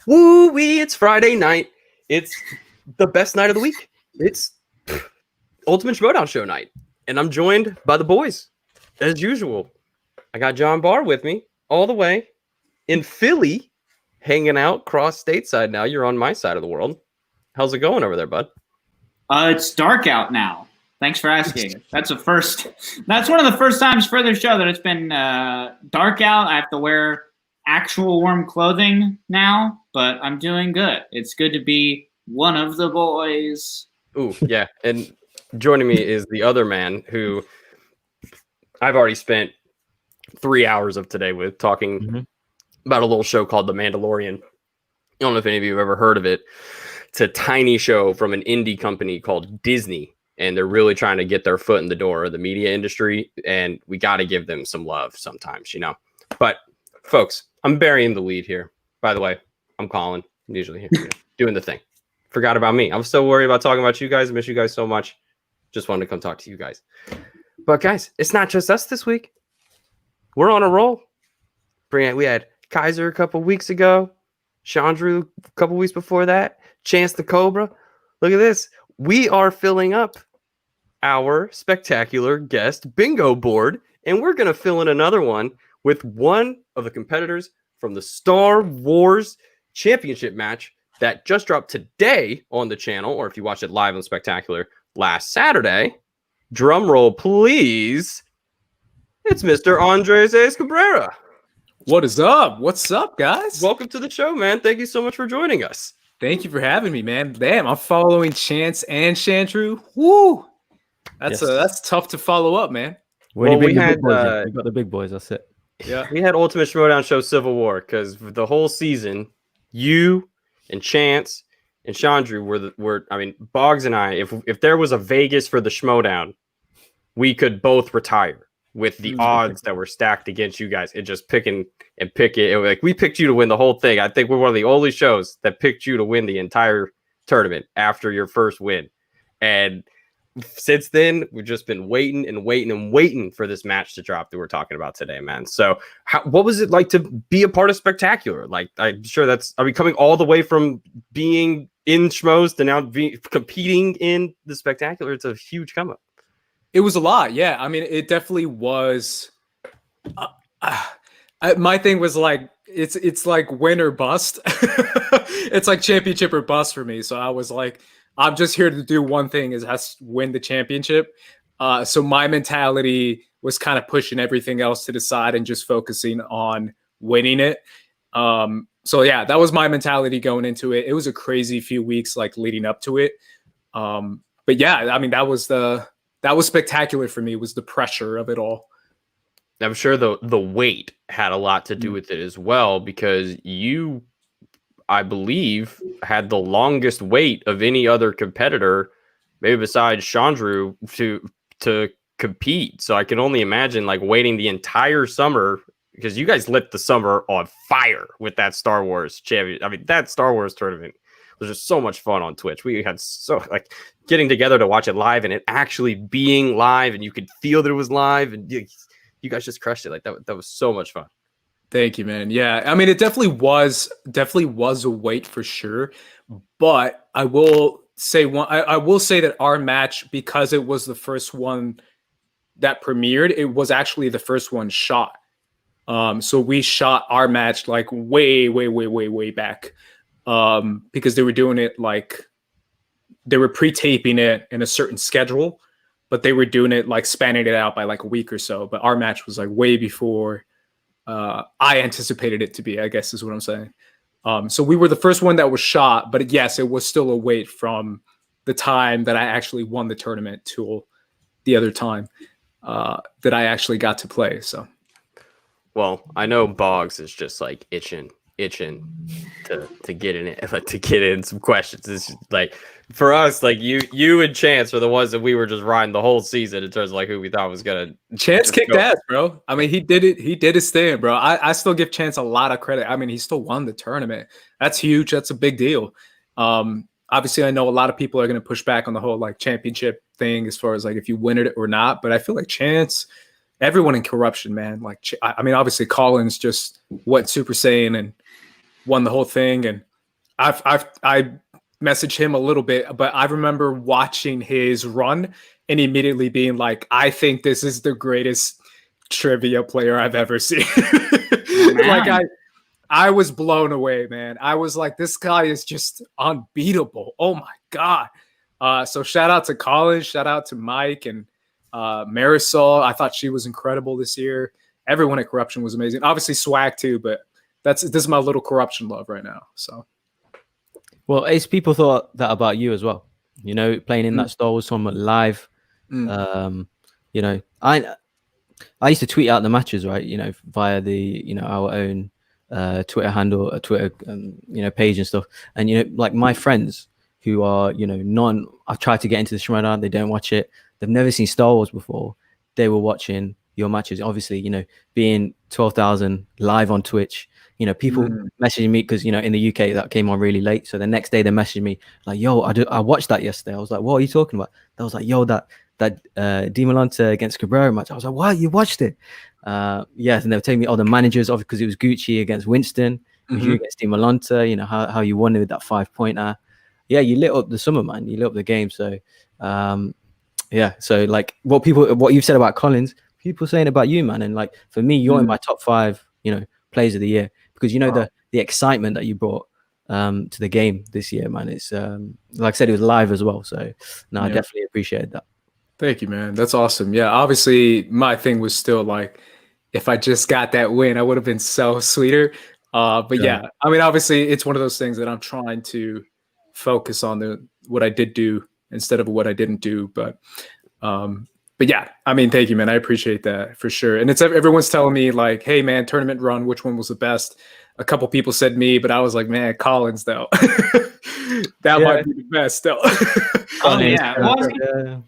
Woo-wee, it's Friday night. It's the best night of the week. It's Ultimate Schmoedown show night. And I'm joined by the boys, as usual. I got Jon Barr with me all the way in Philly, hanging out cross stateside now. You're on my side of the world. How's it going over there, bud? It's dark out now. Thanks for asking. That's a first. That's one of the first times for the show that it's been dark out. I have to wear actual warm clothing now, but I'm doing good. It's good to be one of the boys. Ooh, yeah. And joining me is the other man who I've already spent 3 hours of today with talking about a little show called The Mandalorian. I don't know if any of you have ever heard of it. It's a tiny show from an indie company called Disney, and they're really trying to get their foot in the door of the media industry, and we got to give them some love sometimes, you know. But folks, I'm burying the lead here. By the way, I'm Colin. I'm usually here doing the thing. Forgot about me. I'm still worried about talking about you guys. I miss you guys so much. Just wanted to come talk to you guys. But guys, it's not just us this week. We're on a roll. We had Kaiser a couple weeks ago. Chandru a couple weeks before that. Chance the Cobra. Look at this. We are filling up our spectacular guest bingo board, and we're going to fill in another one with one of the competitors from the Star Wars Championship match that just dropped today on the channel, or if you watched it live on Spectacular last Saturday. Drum roll, please. It's Mr. Andres Cabrera. What is up? What's up, guys? Welcome to the show, man. Thank you so much for joining us. Thank you for having me, man. Damn, I'm following Chance and Chandru. Woo! That's tough to follow up, man. Well, we had we got the big boys. That's it. Yeah, we had Ultimate Schmoedown show Civil War because the whole season, you and Chance and Chandru were. I mean, Bogz and I. If there was a Vegas for the Schmoedown, we could both retire with the odds that were stacked against you guys. It just pick it. Like we picked you to win the whole thing. I think we're one of the only shows that picked you to win the entire tournament after your first win. And since then, we've just been waiting for this match to drop that we're talking about today, man. So what was it like to be a part of Spectacular? Like, I'm sure coming all the way from being in Schmoes to now competing in the Spectacular. It's a huge come up. it was a lot. Yeah, I mean, it definitely was. My thing was like it's like win or bust. It's like championship or bust for me. So I was like, I'm just here to do one thing, is has to win the championship. So my mentality was kind of pushing everything else to the side and just focusing on winning it. So yeah, that was my mentality going into it. It was a crazy few weeks like leading up to it. But yeah, I mean, that was spectacular for me, was the pressure of it all. I'm sure the weight had a lot to do with it as well, because you, I believe, had the longest wait of any other competitor, maybe besides Chandru, to compete. So I can only imagine like waiting the entire summer, because you guys lit the summer on fire with that Star Wars champion. I mean, that Star Wars tournament was just so much fun on Twitch. We had so like getting together to watch it live and it actually being live, and you could feel that it was live, and you guys just crushed it. Like that was so much fun. Thank you, man. Yeah, I mean, it definitely was a wait for sure. But I will say I will say that our match, because it was the first one that premiered, it was actually the first one shot. So we shot our match like way back, because they were doing it like they were pre-taping it in a certain schedule, but they were doing it like spanning it out by like a week or so. But our match was like way before I anticipated it to be, I guess is what I'm saying. So we were the first one that was shot, but yes, it was still a wait from the time that I actually won the tournament till the other time that I actually got to play. So. Well, I know Bogz is just like itching to get in it, like to get in some questions. It's like for us, like you and Chance are the ones that we were just riding the whole season in terms of like who we thought was gonna. Chance kicked ass, bro. I mean, he did it. He did his thing, bro. I still give Chance a lot of credit. I mean, he still won the tournament. That's huge. That's a big deal. Obviously, I know a lot of people are gonna push back on the whole like championship thing as far as like if you win it or not. But I feel like Chance. Everyone in Corruption, man. Like, I mean, obviously Colin's just went Super Saiyan and won the whole thing. And I messaged him a little bit, but I remember watching his run and immediately being like, I think this is the greatest trivia player I've ever seen. Like I was blown away, man. I was like, this guy is just unbeatable. Oh my God. So shout out to Colin, shout out to Mike and Marisol. I thought she was incredible this year. Everyone at Corruption was amazing. Obviously S.W.A.G too, but this is my little Corruption love right now. So, well, Ace, people thought that about you as well. You know, playing in that Star Wars tournament live. You know, I used to tweet out the matches, right? You know, via the our own Twitter handle, Twitter page and stuff. And like my friends who are I've tried to get into the Schmoedown, they don't watch it. They've never seen Star Wars before. They were watching your matches. Obviously, being 12,000 live on Twitch, people messaging me because, in the UK that came on really late. So the next day they messaged me like, yo, I watched that yesterday. I was like, what are you talking about? They was like, yo, that Dimalante against Cabrera match. I was like, what? You watched it? Yes. And they were telling me, the managers, obviously, because it was Gucci against Winston, you against Dimalante, how you won it with that 5-pointer. Yeah, you lit up the summer, man. You lit up the game. So, yeah. So, like, what you've said about Collins, people saying about you, man. And like for me, you're in my top 5, players of the year because the excitement that you brought to the game this year, man. It's like I said, it was live as well. So, no, I definitely appreciated that. Thank you, man. That's awesome. Yeah, obviously, my thing was still like, if I just got that win, I would have been so sweeter. But yeah, I mean, obviously, it's one of those things that I'm trying to focus on what I did do instead of what I didn't do. But yeah, I mean, thank you, man. I appreciate that for sure. And everyone's telling me like, hey, man, tournament run, which one was the best? A couple people said me, but I was like, man, Collins though. That might be the best though. Oh yeah. Well,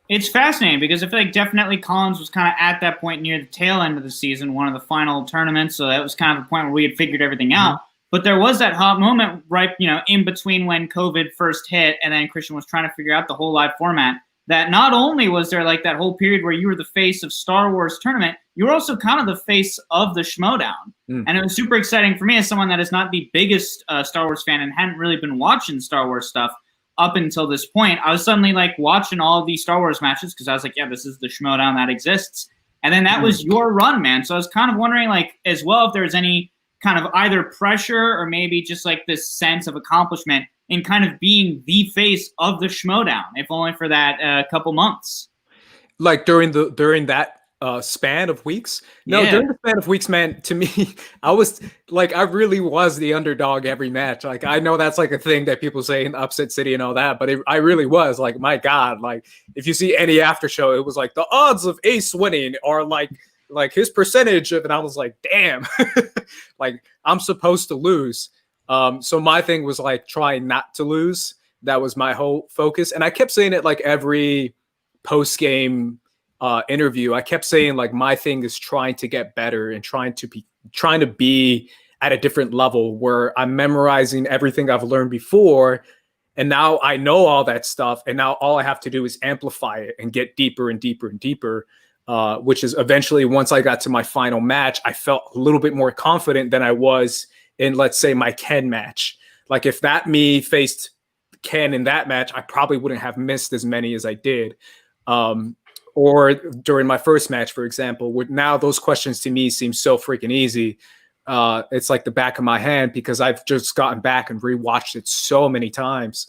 it's fascinating because I feel like definitely Collins was kind of at that point near the tail end of the season, one of the final tournaments. So that was kind of the point where we had figured everything out. But there was that hot moment right, in between when COVID first hit and then Christian was trying to figure out the whole live format, that not only was there like that whole period where you were the face of Star Wars tournament, you were also kind of the face of the Schmoedown. And it was super exciting for me as someone that is not the biggest Star Wars fan and hadn't really been watching Star Wars stuff up until this point. I was suddenly like watching all these Star Wars matches because I was like, yeah, this is the Schmoedown that exists. And then that was your run, man. So I was kind of wondering like as well if there's any kind of either pressure or maybe just like this sense of accomplishment in kind of being the face of the Schmoedown, if only for that couple months. Like during that span of weeks? No, during the span of weeks, man, to me, I really was the underdog every match. Like, I know that's like a thing that people say in Upset City and all that, but I really was like, my God, like if you see any after show, it was like the odds of Ace winning are like his percentage of, and I was like, damn, like I'm supposed to lose. So my thing was like trying not to lose. That was my whole focus. And I kept saying it like every post-game interview. I kept saying like my thing is trying to get better and trying to be at a different level where I'm memorizing everything I've learned before. And now I know all that stuff. And now all I have to do is amplify it and get deeper and deeper and deeper. Which is eventually once I got to my final match, I felt a little bit more confident than I was in, let's say, my Ken match. Like if me faced Ken in that match, I probably wouldn't have missed as many as I did. Or during my first match, for example, now those questions to me seem so freaking easy. It's like the back of my hand because I've just gotten back and rewatched it so many times.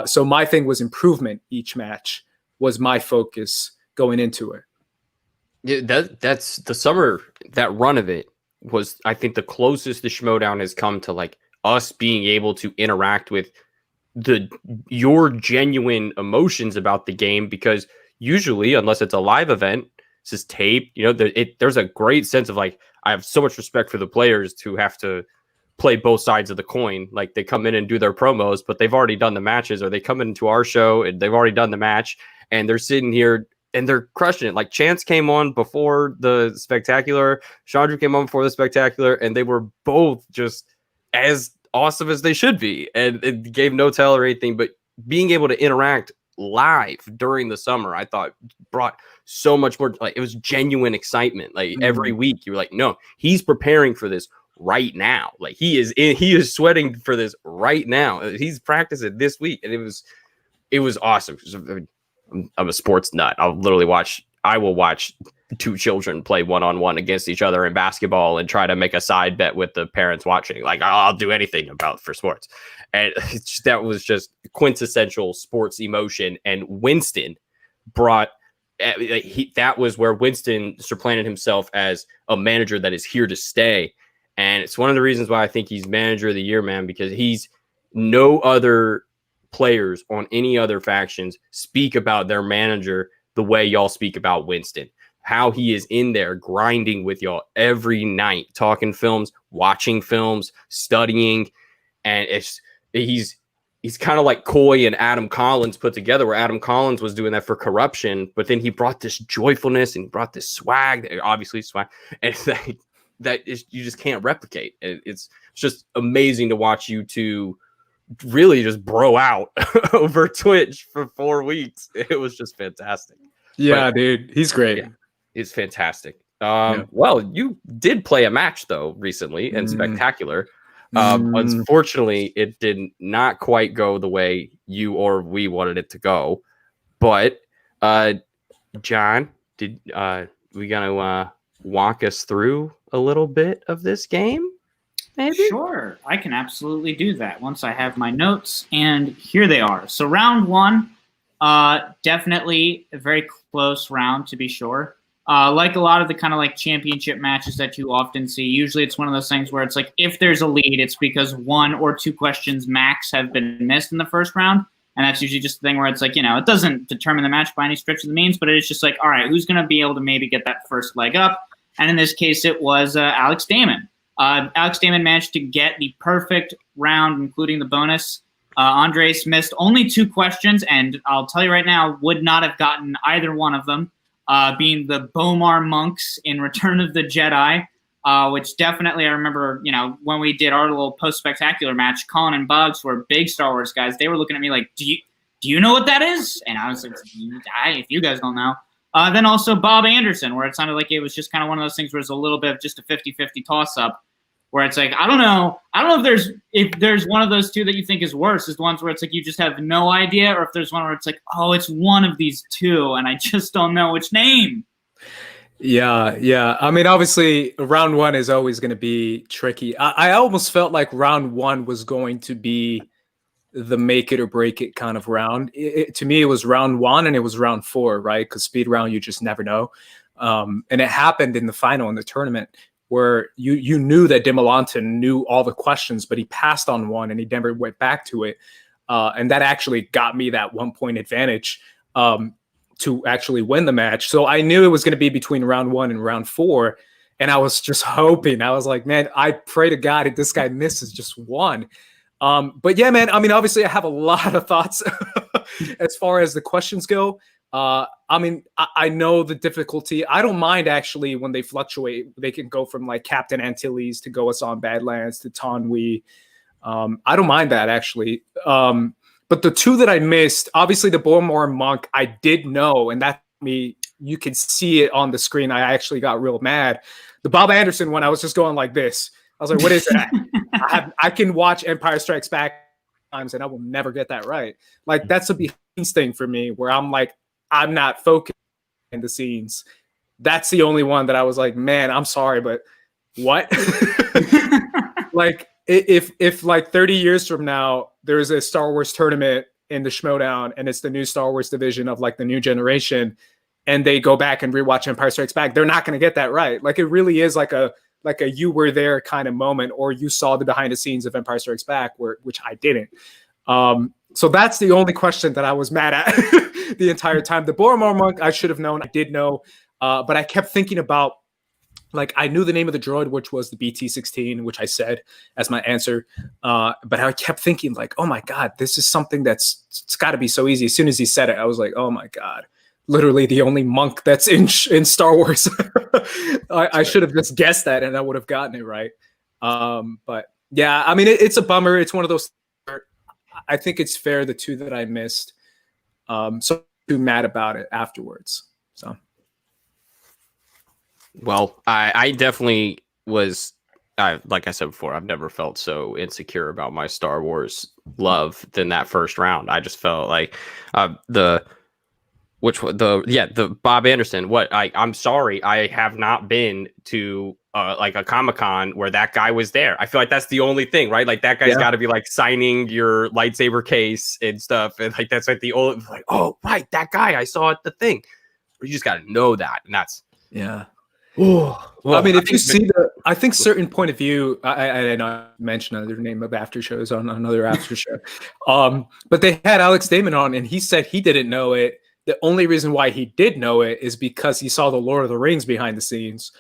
So my thing was improvement. Each match was my focus going into it. Yeah, that's the summer. That run of it was, I think, the closest the Schmoedown has come to like us being able to interact with your genuine emotions about the game. Because usually, unless it's a live event, this is tape. There's a great sense of like I have so much respect for the players to have to play both sides of the coin. Like they come in and do their promos, but they've already done the matches, or they come into our show and they've already done the match, and they're sitting here. And they're crushing it. Like Chance came on before the Spectacular, Chandra came on before the Spectacular, and they were both just as awesome as they should be. And it gave no tell or anything, but being able to interact live during the summer, I thought brought so much more. Like it was genuine excitement. Like every week, you were like, no, he's preparing for this right now. Like he is sweating for this right now. He's practicing this week, and it was awesome. I'm a sports nut. I will watch two children play one-on-one against each other in basketball and try to make a side bet with the parents watching. Like I'll do anything for sports. And that was just quintessential sports emotion. And Winston brought that was where Winston supplanted himself as a manager that is here to stay. And it's one of the reasons why I think he's manager of the year, man, because he's no other players on any other factions speak about their manager the way y'all speak about Winston. How he is in there grinding with y'all every night, talking films, watching films, studying. And he's kind of like Coy and Adam Collins put together, where Adam Collins was doing that for corruption, but then he brought this joyfulness and he brought this swag, obviously swag, and you just can't replicate. It's just amazing to watch you two really just bro out over Twitch for 4 weeks. It was just fantastic. Yeah, dude, he's great. Yeah, it's fantastic. Well, you did play a match though recently and Spectacular. Unfortunately, it did not quite go the way you or we wanted it to go. But John, did we gonna walk us through a little bit of this game? Maybe? Sure, I can absolutely do that once I have my notes, and here they are. So round one, definitely a very close round to be sure. Like a lot of the kind of like championship matches that you often see, usually it's one of those things where it's like if there's a lead, it's because 1 or 2 questions max have been missed in the first round. And that's usually just the thing where it's like, it doesn't determine the match by any stretch of the means, but it's just like, all right, who's going to be able to maybe get that first leg up? And in this case, it was Alex Damon. Alex Damon managed to get the perfect round, including the bonus. Andres missed only 2 questions, and I'll tell you right now, would not have gotten either one of them, being the Bomar monks in Return of the Jedi, which definitely I remember, when we did our little post-spectacular match, Colin and Bogz, who are big Star Wars guys, they were looking at me like, do you know what that is? And I was like, if you guys don't know. Then also Bob Anderson, where it sounded like it was just kind of one of those things where it's a little bit of just a 50-50 toss-up, where it's like, I don't know if there's one of those two that you think is worse, is the ones where it's like you just have no idea, or if there's one where it's like, oh, it's one of these two, and I just don't know which name. Yeah. I mean, obviously, round one is always going to be tricky. I almost felt like round one was going to be the make it or break it kind of round. To me, it was round one and it was round 4, right? Because speed round, you just never know. And it happened in the final in the tournament, where you knew that Dimalantin knew all the questions, but he passed on one and he never went back to it. And that actually got me that 1 point advantage to actually win the match. So I knew it was going to be between round 1 and round 4. And I was just hoping. I was like, man, I pray to God if this guy misses just one. But yeah, man, I mean, obviously I have a lot of thoughts as far as the questions go. I mean, I know the difficulty. I don't mind actually when they fluctuate. They can go from like Captain Antilles to Goas on Badlands to Tonwi. I don't mind that actually. But the 2 that I missed, obviously the Boromar Monk, I did know, and that you can see it on the screen. I actually got real mad. The Bob Anderson one, I was just going like this. I was like, what is that? I can watch Empire Strikes Back times and I will never get that right. Like that's a behind the scenes thing for me, where I'm like, I'm not focused in the scenes. That's the only one that I was like, man, I'm sorry, but what? Like if like 30 years from now, there's a Star Wars tournament in the Schmoedown and it's the new Star Wars division of like the new generation, and they go back and rewatch Empire Strikes Back, they're not going to get that right. Like it really is like a you were there kind of moment, or you saw the behind the scenes of Empire Strikes Back, which I didn't. So that's the only question that I was mad at the entire time. The Boromar Monk, I should have known. I did know, but I kept thinking about, like, I knew the name of the droid, which was the BT-16, which I said as my answer. But I kept thinking, like, oh my God, this is something it's got to be so easy. As soon as he said it, I was like, oh my God, literally the only monk that's in Star Wars. I should have just guessed that and I would have gotten it right. But yeah, I mean, it's a bummer. It's one of those. I think it's fair, the 2 that I missed. So I'm too mad about it afterwards. So. Well, I definitely was like I said before, I've never felt so insecure about my Star Wars love than that first round. I just felt like the Bob Anderson. I'm sorry, I have not been to like a Comic-Con where that guy was there. I feel like that's the only thing, right? Like that guy's got to be like signing your lightsaber case and stuff, and like that's like the old like, oh right, that guy I saw at the thing. You just got to know that, and that's Well, I mean, if you see I think certain point of view, I not mention another name of after shows on another after show, but they had Alex Damon on, and he said he didn't know it. The only reason why he did know it is because he saw the Lord of the Rings behind the scenes,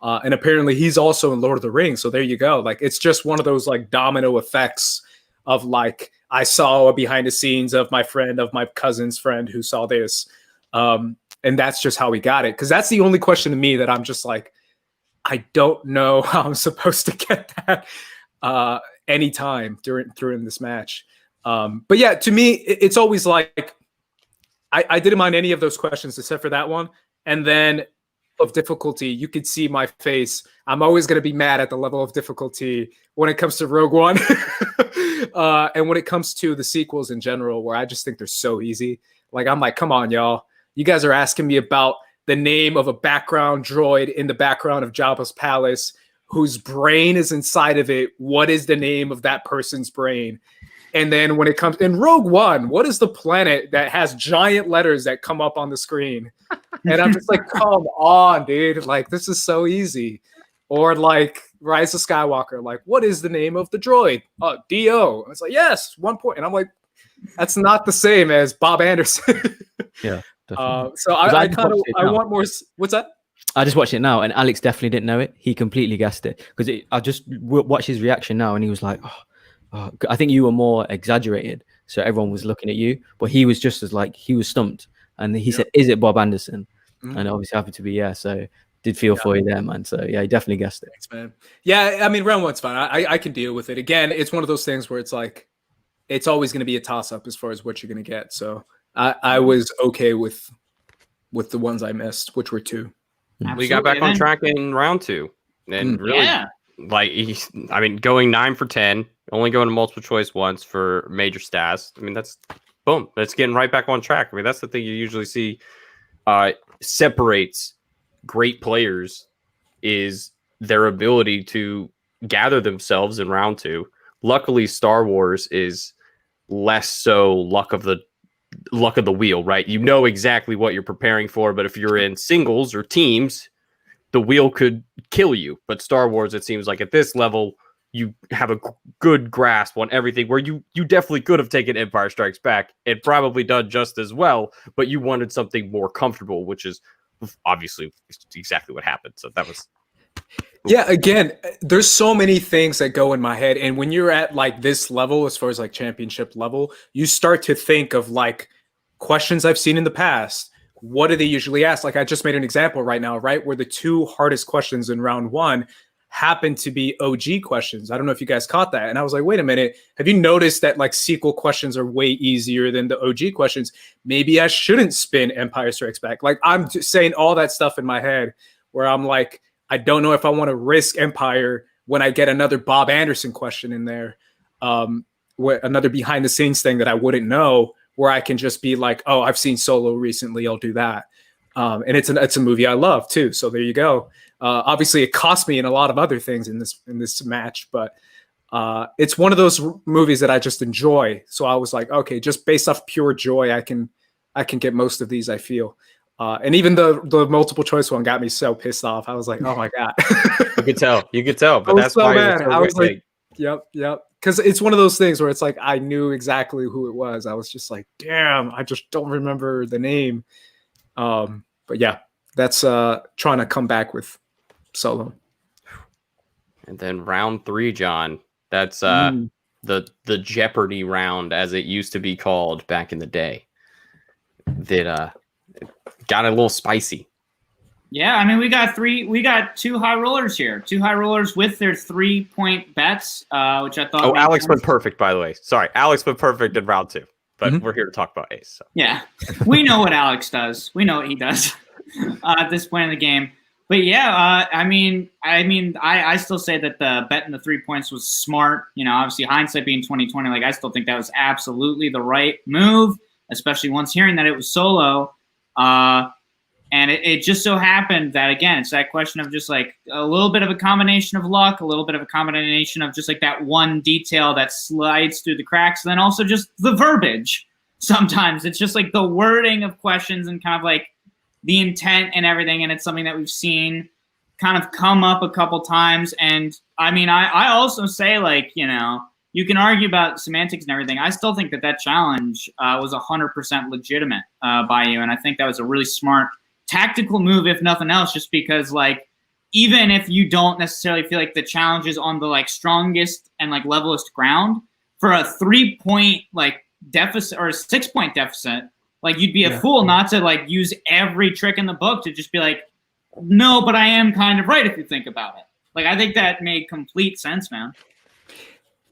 and apparently he's also in Lord of the Rings. So there you go. Like it's just one of those like domino effects of like I saw a behind the scenes of my cousin's friend who saw this. And that's just how we got it. Because that's the only question to me that I'm just like, I don't know how I'm supposed to get that anytime during this match. But yeah, to me, it's always like, I didn't mind any of those questions except for that one. And then of difficulty, you could see my face. I'm always going to be mad at the level of difficulty when it comes to Rogue One. And when it comes to the sequels in general, where I just think they're so easy. Like, I'm like, come on, y'all. You guys are asking me about the name of a background droid in the background of Jabba's palace, whose brain is inside of it. What is the name of that person's brain? And then when it comes in Rogue One, what is the planet that has giant letters that come up on the screen? And I'm just like, come on, dude. Like, this is so easy. Or like Rise of Skywalker, like, what is the name of the droid? D.O. It's like, yes, 1 point. And I'm like, that's not the same as Bob Anderson. Yeah. So I want more. What's that? I just watched it now, and Alex definitely didn't know it. He completely guessed it because I just watched his reaction now, and he was like, oh, I think you were more exaggerated, so everyone was looking at you, but he was just as like he was stumped, and he said, "Is it Bob Anderson?" Mm-hmm. And obviously happened to be so did feel for you there, man. So yeah, he definitely guessed it. Thanks, man. Yeah, I mean, round one's fine. I can deal with it. Again, it's one of those things where it's like it's always going to be a toss up as far as what you're going to get. So. I was okay with the ones I missed, which were 2. Absolutely. We got back on track in round 2, and really, like, I mean, going 9 for 10, only going to multiple choice once for major stats. I mean, that's boom. That's getting right back on track. I mean, that's the thing you usually see separates great players is their ability to gather themselves in round 2. Luckily, Star Wars is less so luck of the wheel, right? You know exactly what you're preparing for, but if you're in singles or teams, the wheel could kill you. But Star Wars, it seems like at this level, you have a good grasp on everything, where you definitely could have taken Empire Strikes Back and probably done just as well, but you wanted something more comfortable, which is obviously exactly what happened. So that was yeah, again, there's so many things that go in my head. And when you're at like this level, as far as like championship level, you start to think of like questions I've seen in the past. What do they usually ask? Like I just made an example right now, right? Where the 2 hardest questions in round 1 happen to be OG questions. I don't know if you guys caught that. And I was like, wait a minute. Have you noticed that like sequel questions are way easier than the OG questions? Maybe I shouldn't spin Empire Strikes Back. Like I'm just saying all that stuff in my head where I'm like, I don't know if I want to risk Empire when I get another Bob Anderson question in there, another behind the scenes thing that I wouldn't know, where I can just be like, oh, I've seen Solo recently, I'll do that. And it's a movie I love too. So there you go. Obviously, it cost me in a lot of other things in this match, but it's one of those movies that I just enjoy. So I was like, okay, just based off pure joy, I can get most of these. I feel. And even the multiple choice one got me so pissed off. I was like, oh my God. You could tell, but that's why I was like, yep. Because it's one of those things where it's like, I knew exactly who it was. I was just like, damn, I just don't remember the name. But yeah, that's trying to come back with Solo. And then round 3, John, that's the Jeopardy round, as it used to be called back in the day. That got a little spicy. Yeah, I mean, we got 2 high rollers here. 2 high rollers with their 3-point bets, which I thought. Oh, Alex went perfect, by the way. Sorry, Alex went perfect in round 2, but we're here to talk about Ace. So. Yeah, we know what Alex does. We know what he does at this point in the game. But yeah, I still say that the betting the 3 points was smart. Obviously hindsight being 2020, like I still think that was absolutely the right move, especially once hearing that it was solo. And it just so happened that, again, it's that question of just like a little bit of a combination of luck, a little bit of a combination of just like that one detail that slides through the cracks, and then also just the verbiage. Sometimes it's just like the wording of questions and kind of like the intent and everything, and it's something that we've seen kind of come up a couple times. And I also say, like, you can argue about semantics and everything. I still think that challenge was 100% legitimate by you, and I think that was a really smart tactical move, if nothing else, just because, like, even if you don't necessarily feel like the challenge is on the like strongest and like levelest ground, for a 3-point like deficit or a 6-point deficit, like, you'd be a fool not to like use every trick in the book to just be like, no, but I am kind of right if you think about it. Like, I think that made complete sense, man.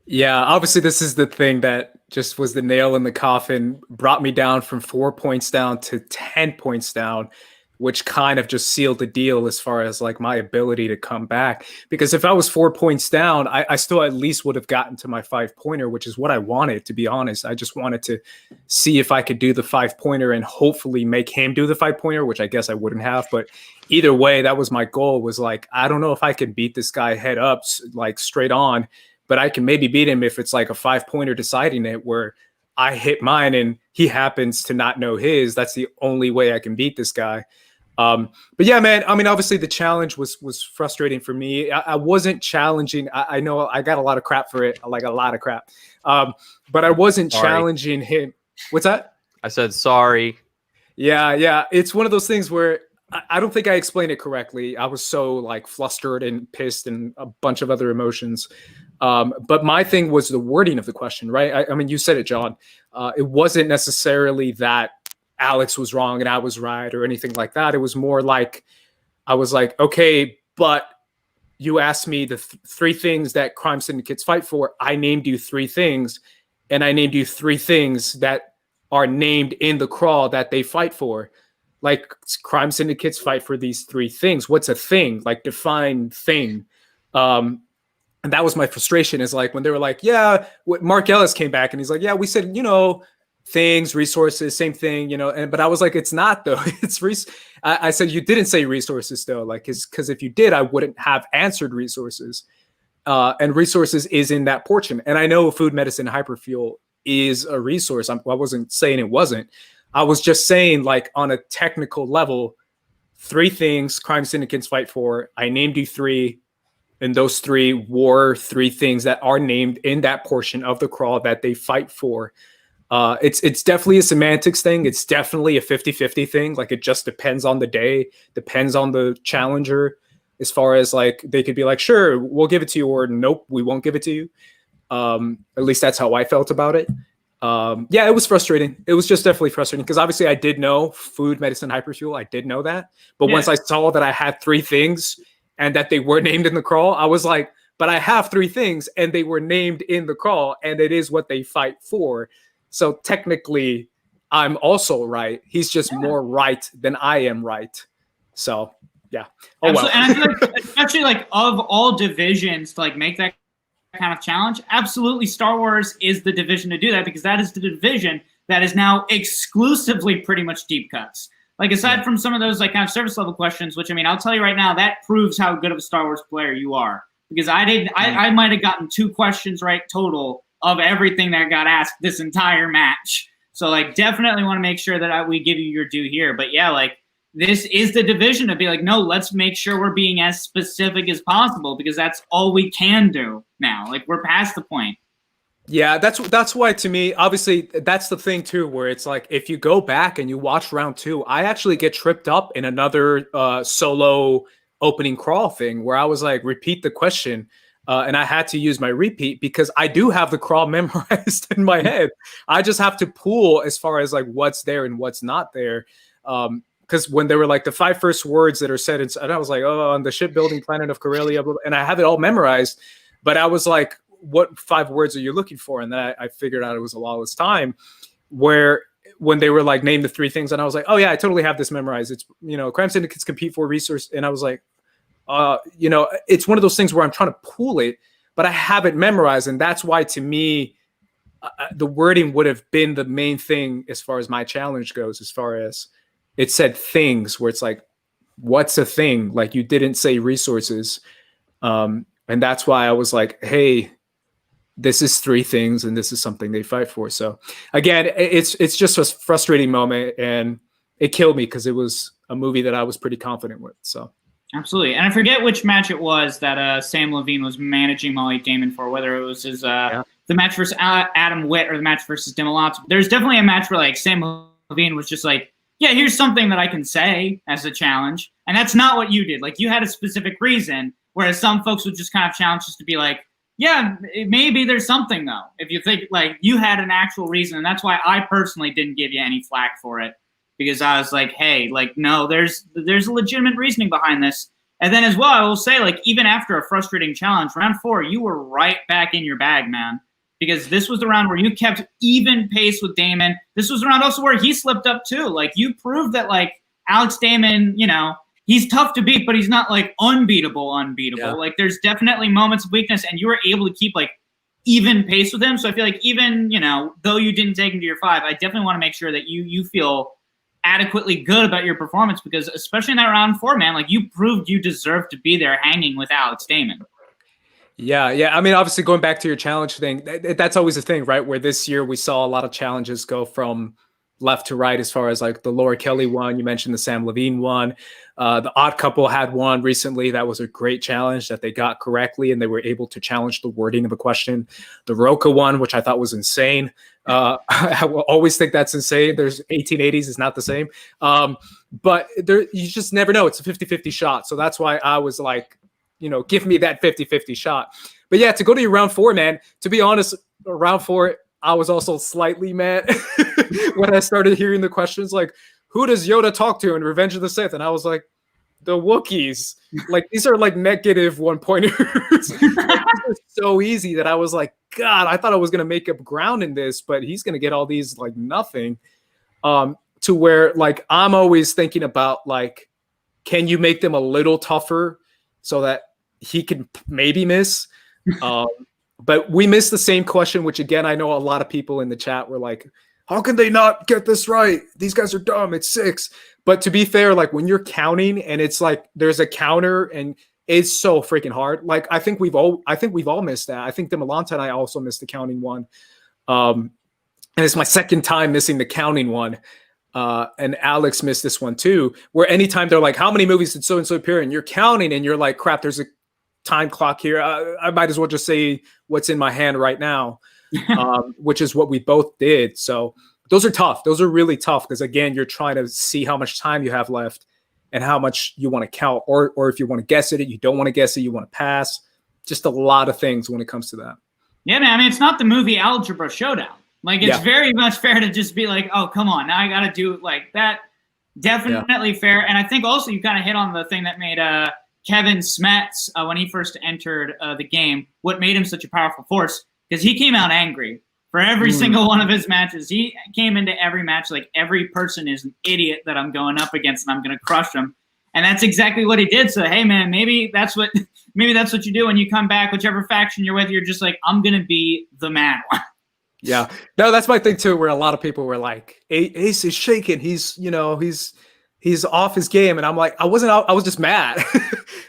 Yeah, obviously this is the thing that just was the nail in the coffin, brought me down from 4 points down to 10 points down, which kind of just sealed the deal as far as like my ability to come back. Because if I was 4 points down, I still at least would have gotten to my 5-pointer, which is what I wanted, to be honest. I just wanted to see if I could do the 5-pointer and hopefully make him do the 5-pointer, which I guess I wouldn't have. But either way, that was my goal, was like, I don't know if I can beat this guy head up, like straight on, but I can maybe beat him if it's like a 5-pointer deciding it, where I hit mine and he happens to not know his. That's the only way I can beat this guy. But yeah, man, obviously the challenge was frustrating for me. I wasn't challenging. I know I got a lot of crap for it, like a lot of crap. But I wasn't challenging him. What's that? I said, sorry. Yeah. It's one of those things where I don't think I explained it correctly. I was so like flustered and pissed and a bunch of other emotions. But my thing was the wording of the question, right? I mean, you said it, John. It wasn't necessarily that Alex was wrong and I was right or anything like that. It was more like, I was like, okay, but you asked me the 3 things that crime syndicates fight for. I named you 3 things, and I named you 3 things that are named in the crawl that they fight for. Like, crime syndicates fight for these 3 things. What's a thing? Like, define thing. And that was my frustration, is like when they were like, yeah, Mark Ellis came back and he's like, yeah, we said, things, resources, same thing, but I was like, it's not though. I said, you didn't say resources though, like, because if you did, I wouldn't have answered resources. And resources is in that portion. And I know food, medicine, hyperfuel is a resource. I wasn't saying it wasn't. I was just saying, like, on a technical level, 3 things crime syndicates fight for. I named you 3, and those 3 were 3 things that are named in that portion of the crawl that they fight for. It's definitely a semantics thing. It's definitely a 50-50 thing. Like, it just depends on the day, depends on the challenger, as far as like, they could be like, sure, we'll give it to you, or nope, we won't give it to you. At least that's how I felt about it. Yeah, it was frustrating. It was just definitely frustrating, because obviously I did know food, medicine, hyperfuel. I did know that. But once I saw that I had 3 things and that they were named in the crawl, I was like, but I have 3 things and they were named in the crawl, and it is what they fight for. So technically, I'm also right. He's just more right than I am right. So, yeah. Oh, well. And I feel like, especially like of all divisions to like make that kind of challenge, absolutely Star Wars is the division to do that, because that is the division that is now exclusively pretty much deep cuts. Like, aside from some of those like kind of service level questions, which, I mean, I'll tell you right now, that proves how good of a Star Wars player you are. Because I might have gotten 2 questions right total of everything that got asked this entire match. So, like, definitely want to make sure that we give you your due here. But yeah, like, this is the division to be like, no, let's make sure we're being as specific as possible, because that's all we can do now. Like, we're past the point. Yeah, that's why, to me, obviously, that's the thing too, where it's like, if you go back and you watch round 2, I actually get tripped up in another solo opening crawl thing where I was like, repeat the question. And I had to use my repeat, because I do have the crawl memorized in my head. I just have to pull as far as like what's there and what's not there. Because when they were like the 5 first words that are said, and I was like, oh, on the shipbuilding planet of Corellia, and I have it all memorized. But I was like, what 5 words are you looking for? And then I figured out it was a lawless time, where when they were like, name the 3 things, and I was like, oh yeah, I totally have this memorized. It's, crime syndicates compete for resource, and I was like, it's one of those things where I'm trying to pull it, but I have it memorized, and that's why to me, the wording would have been the main thing as far as my challenge goes. As far as it said things, where it's like, what's a thing? Like, you didn't say resources, and that's why I was like, hey, this is 3 things, and this is something they fight for. So again, it's just a frustrating moment, and it killed me because it was a movie that I was pretty confident with. So absolutely. And I forget which match it was that Sam Levine was managing Molly Damon for, whether it was his the match versus Adam Witt or the match versus Dimolazzo. There's definitely a match where like Sam Levine was just like, yeah, here's something that I can say as a challenge. And that's not what you did. Like, you had a specific reason, whereas some folks would just kind of challenge just to be like, yeah, maybe there's something though. If you think like you had an actual reason, and that's why I personally didn't give you any flack for it, because I was like, hey, like, no, there's a legitimate reasoning behind this. And then as well, I will say, like, even after a frustrating challenge, round 4, you were right back in your bag, man, because this was the round where you kept even pace with Damon. This was the round also where he slipped up too. Like, you proved that like Alex Damon, he's tough to beat, but he's not like unbeatable. Yeah. Like, there's definitely moments of weakness, and you were able to keep like even pace with him. So I feel like even, though you didn't take him to your 5, I definitely want to make sure that you feel adequately good about your performance, because especially in that round 4, man, like, you proved you deserved to be there hanging with Alex Damon. Yeah. I mean, obviously going back to your challenge thing, that's always a thing, right? Where this year we saw a lot of challenges go from left to right, as far as like the Laura Kelly one, you mentioned the Sam Levine one, the Odd Couple had one recently that was a great challenge that they got correctly, and they were able to challenge the wording of a question. The Roca one, which I thought was insane, I will always think that's insane. There's 1880s is not the same, but there, you just never know. It's a 50-50 shot, so that's why I was like, give me that 50-50 shot. But yeah, to go to your round 4, man, to be honest, round 4, I was also slightly mad when I started hearing the questions like, who does Yoda talk to in Revenge of the Sith? And I was like, the Wookiees. Like, these are like negative 1-pointers. It's so easy that I was like, God, I thought I was going to make up ground in this, but he's going to get all these like nothing. To where like, I'm always thinking about like, can you make them a little tougher so that he can maybe miss? But we missed the same question, which again, I know a lot of people in the chat were like, how can they not get this right? These guys are dumb. It's 6. But to be fair, like, when you're counting and it's like there's a counter and it's so freaking hard. Like, I think we've all missed that. I think Demolanta and I also missed the counting one. And it's my second time missing the counting one. And Alex missed this one too, where anytime they're like, how many movies did so-and-so appear? And you're counting and you're like, crap, there's a time clock here. I might as well just say what's in my hand right now, which is what we both did. So those are tough. Those are really tough because, again, you're trying to see how much time you have left and how much you want to count, or if you want to guess it, you don't want to guess it, you want to pass. Just a lot of things when it comes to that. Yeah, man. I mean, it's not the movie Algebra Showdown. Like, it's very much fair to just be like, oh, come on, now I got to do it like that. Definitely fair. And I think also you kind of hit on the thing that made Kevin Smets, when he first entered the game, what made him such a powerful force, because he came out angry for every single one of his matches. He came into every match like, every person is an idiot that I'm going up against, and I'm going to crush them. And that's exactly what he did. So, hey, man, maybe that's what you do when you come back, whichever faction you're with. You're just like, I'm going to be the mad one. Yeah, no, that's my thing too. Where a lot of people were like, Ace is shaking. He's off his game, and I'm like, I wasn't. I was just mad.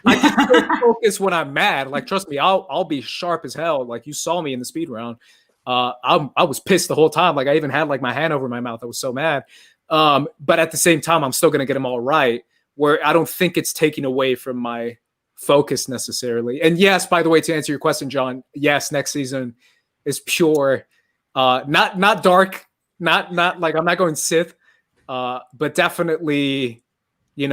I can still focus when I'm mad. Like, trust me, I'll be sharp as hell. Like, you saw me in the speed round. I was pissed the whole time. Like, I even had like my hand over my mouth. I was so mad. But at the same time, I'm still gonna get them all right. Where I don't think it's taking away from my focus necessarily. And yes, by the way, to answer your question, John, yes, next season is pure. Not dark, not like, I'm not going Sith, but definitely, a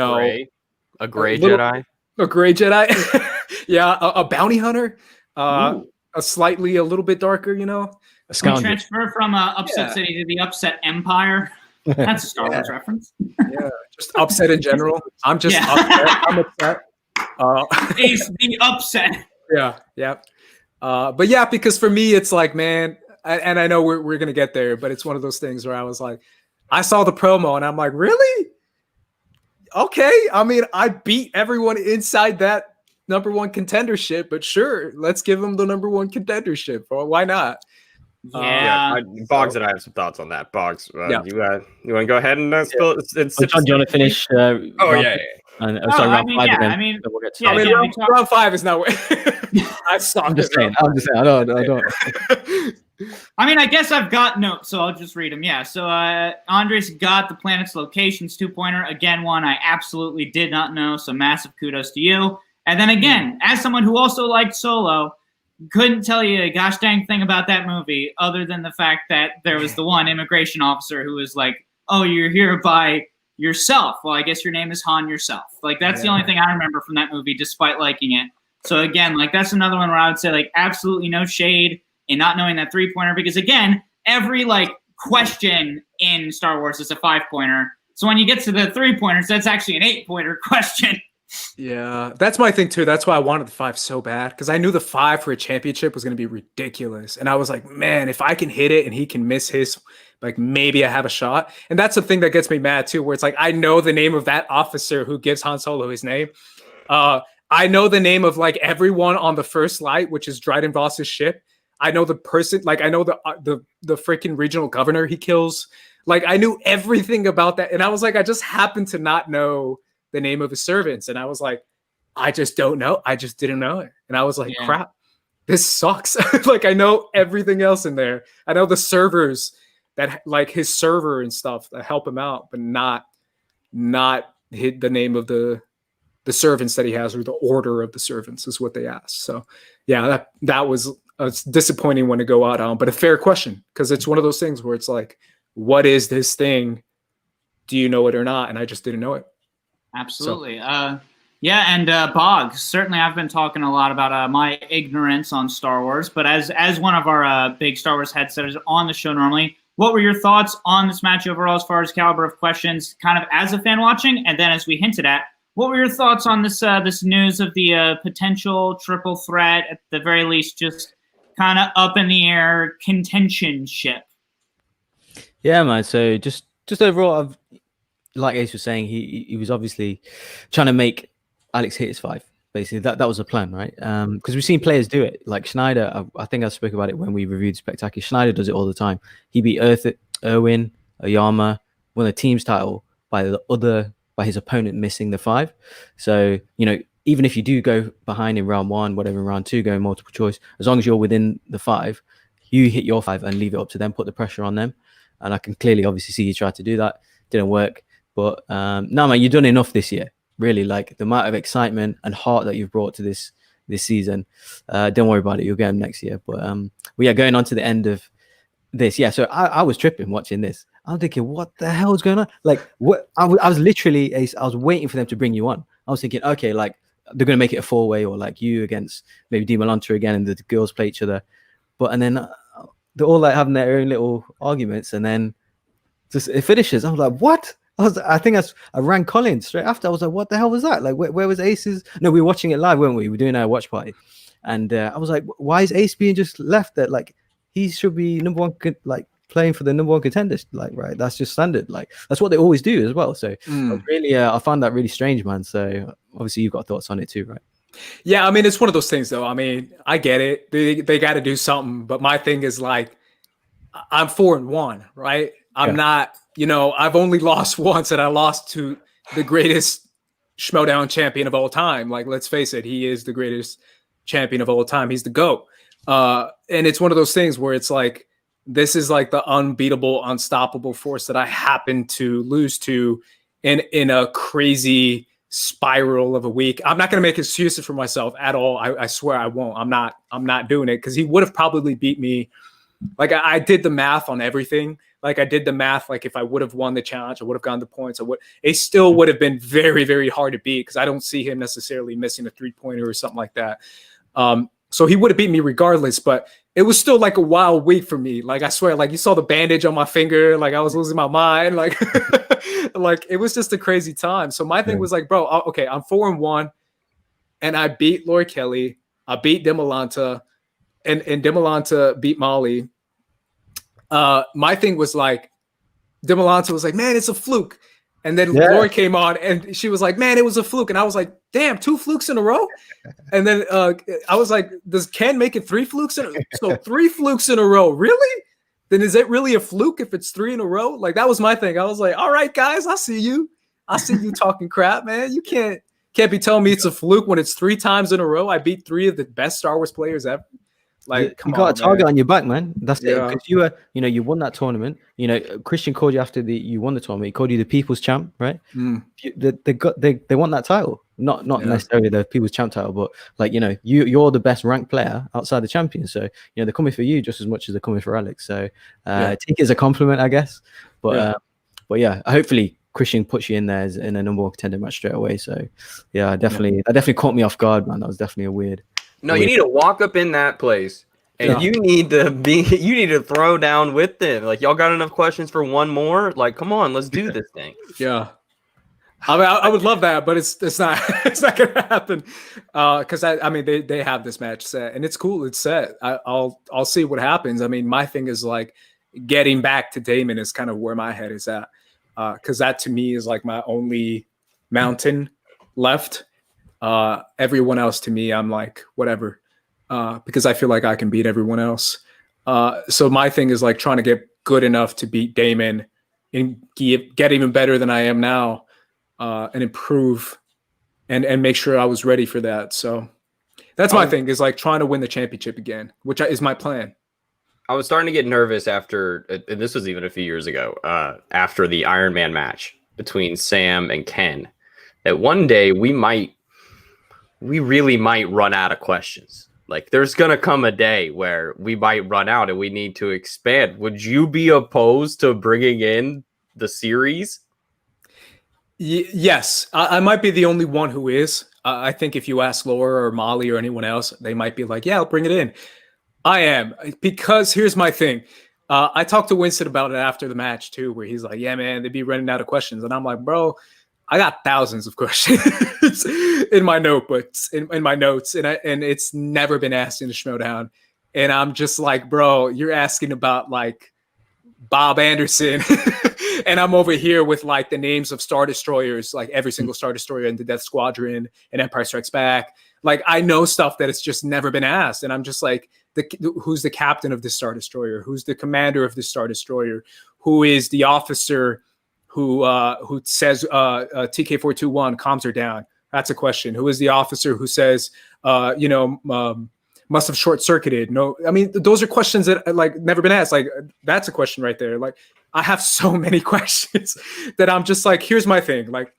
gray Jedi, a gray Jedi, yeah, a bounty hunter, a little bit darker, a scoundrel. Transfer from Upset City to the Upset Empire. That's a Star Wars reference. Yeah, just upset in general. I'm just upset. I'm upset. Ace the upset. Yeah. But yeah, because for me, it's like, man. And I know we're going to get there, but it's one of those things where I was like, I saw the promo and I'm like, really? Okay. I mean, I beat everyone inside that number one contendership, but sure, let's give him the number one contendership. Well, why not? Bogz and I have some thoughts on that. Bogz, you want to go ahead and spill it? John, do you want to finish? Round 5 round 5 is not. I saw. I'm just saying. I don't. I mean, I guess I've got notes, so I'll just read them. Yeah. So Andres got the planet's locations 2-pointer. Again, one I absolutely did not know. So massive kudos to you. And then again, as someone who also liked Solo, couldn't tell you a gosh dang thing about that movie other than the fact that there was the one immigration officer who was like, "Oh, you're here by yourself. Well, I guess your name is Han yourself." Like, that's the only thing I remember from that movie, despite liking it. So again, like, that's another one where I would say, like, absolutely no shade in not knowing that 3-pointer, because again, every like question in Star Wars is a 5-pointer. So when you get to the 3-pointers, that's actually an 8-pointer question. Yeah, that's my thing too. That's why I wanted the 5 so bad, because I knew the 5 for a championship was going to be ridiculous. And I was like, man, if I can hit it and he can miss his, like, maybe I have a shot. And that's the thing that gets me mad too, where it's like, I know the name of that officer who gives Han Solo his name. I know the name of like everyone on the First Light, which is Dryden Voss's ship. I know the person, like I know the freaking regional governor he kills. Like, I knew everything about that. And I was like, I just happened to not know the name of his servants. And I was like, I just don't know. I just didn't know it. And I was like, crap, this sucks. Like, I know everything else in there. I know the servers that, like, his server and stuff that help him out, but not hit the name of the servants that he has, or the order of the servants is what they asked. So yeah, that was a disappointing one to go out on, but a fair question, because it's one of those things where it's like, what is this thing? Do you know it or not? And I just didn't know it. Absolutely. So. And Bogz, certainly I've been talking a lot about my ignorance on Star Wars, but as one of our big Star Wars headsetters on the show normally, what were your thoughts on this match overall as far as caliber of questions, kind of as a fan watching? And then, as we hinted at, what were your thoughts on this this news of the potential triple threat, at the very least, just kind of up in the air contentionship? Yeah, man. So just overall, like Ace was saying, he was obviously trying to make Alex hit his 5. Basically, that was the plan, right? Because we've seen players do it. Like Schneider, I think I spoke about it when we reviewed Spectacular. Schneider does it all the time. He beat Erwin, Oyama, won the team's title by his opponent missing the 5. So, you know, even if you do go behind in round 1, whatever, in round 2, going multiple choice, as long as you're within the 5, you hit your 5 and leave it up to them, put the pressure on them. And I can clearly obviously see you tried to do that. Didn't work. But no, man, you've done enough this year. Really, like the amount of excitement and heart that you've brought to this season. Don't worry about it. You'll get them next year. But going on to the end of this. Yeah, so I was tripping watching this. I'm thinking, what the hell is going on? Like, what? I was literally, I was waiting for them to bring you on. I was thinking, okay, like they're going to make it a 4-way, or like you against maybe Di Melanter again, and the girls play each other. And then they're all like having their own little arguments, and then just it finishes. I was like, what? I think I rang Colin straight after. I was like, what the hell was that? Like, where was Ace's? No, we were watching it live, weren't we? We were doing our watch party. And I was like, why is Ace being just left there? Like, he should be number one, like playing for the number one contenders. Like, right, that's just standard. Like, that's what they always do as well. So really, I found that really strange, man. So obviously you've got thoughts on it too, right? Yeah, I mean, it's one of those things though. I mean, I get it. They got to do something. But my thing is like, I'm 4-1, right? I'm not, I've only lost once, and I lost to the greatest Schmoedown champion of all time. Like, let's face it, he is the greatest champion of all time. He's the GOAT. And it's one of those things where it's like, this is like the unbeatable, unstoppable force that I happen to lose to in a crazy spiral of a week. I'm not going to make excuses for myself at all. I swear I won't. I'm not doing it, because he would have probably beat me. Like, I did the math on everything. Like, I did the math. Like, if I would have won the challenge, I would have gotten the points. It still would have been very, very hard to beat, because I don't see him necessarily missing a 3-pointer or something like that. So he would have beat me regardless, but it was still like a wild week for me. Like, I swear, like, you saw the bandage on my finger. Like, I was losing my mind. Like, like, it was just a crazy time. So my thing was like, bro, okay, I'm 4-1, and I beat Lori Kelly. I beat Di Melanter, and Di Melanter beat Molly. My thing was like, Demolanto was like, man, it's a fluke. And then Lori came on and she was like, man, it was a fluke. And I was like, damn, 2 flukes in a row? And then I was like, does Ken make it 3 flukes in a row? So 3 flukes in a row, really? Then is it really a fluke if it's 3 in a row? Like, that was my thing. I was like, all right, guys, I see you. I see you talking crap, man. You can't be telling me it's a fluke when it's 3 times in a row. I beat 3 of the best Star Wars players ever. Like, you got a target on your back, man. That's it. Yeah. Because you won that tournament. Christian called you after you won the tournament. He called you the People's Champ, right? They want that title, not necessarily the People's Champ title, but like you're the best ranked player outside the champion. So they're coming for you just as much as they're coming for Alex. So I think it's a compliment, I guess. But hopefully Christian puts you in there in a number 1 contender match straight away. So that definitely caught me off guard, man. That was definitely a weird. No, you need to walk up in that place, and you need to throw down with them. Like, y'all got enough questions for one more? Like, come on, let's do this thing. Yeah, I mean, I would love that, but it's not it's not gonna happen because they have this match set and it's cool. It's set. I'll see what happens. I mean, my thing is like getting back to Damon is kind of where my head is at because that to me is like my only mountain left. Everyone else to me, I'm like, whatever, because I feel like I can beat everyone else. So my thing is like trying to get good enough to beat Damon and get even better than I am now and improve and make sure I was ready for that. So that's my thing is like trying to win the championship again, which is my plan. I was starting to get nervous after, and this was even a few years ago, after the Iron Man match between Sam and Ken, that one day we really might run out of questions. Like, there's going to come a day where we might run out and we need to expand. Would you be opposed to bringing in the series? Yes. I might be the only one who is. I think if you ask Laura or Molly or anyone else, they might be like, yeah, I'll bring it in. I am. Because here's my thing. I talked to Winston about it after the match, too, where he's like, yeah, man, they'd be running out of questions. And I'm like, bro, I got thousands of questions in my notebooks, in my notes, and it's never been asked in the Schmoedown. And I'm just like, bro, you're asking about like Bob Anderson, and I'm over here with like the names of Star Destroyers, like every single Star Destroyer in the Death Squadron and Empire Strikes Back. Like I know stuff that it's just never been asked, and I'm just like, who's the captain of this Star Destroyer? Who's the commander of this Star Destroyer? Who is the officer who says TK421 calms her down? That's a question. Who is the officer who says must have short circuited? No, I mean those are questions that like never been asked. Like that's a question right there. Like I have so many questions that I'm just like, here's my thing. Like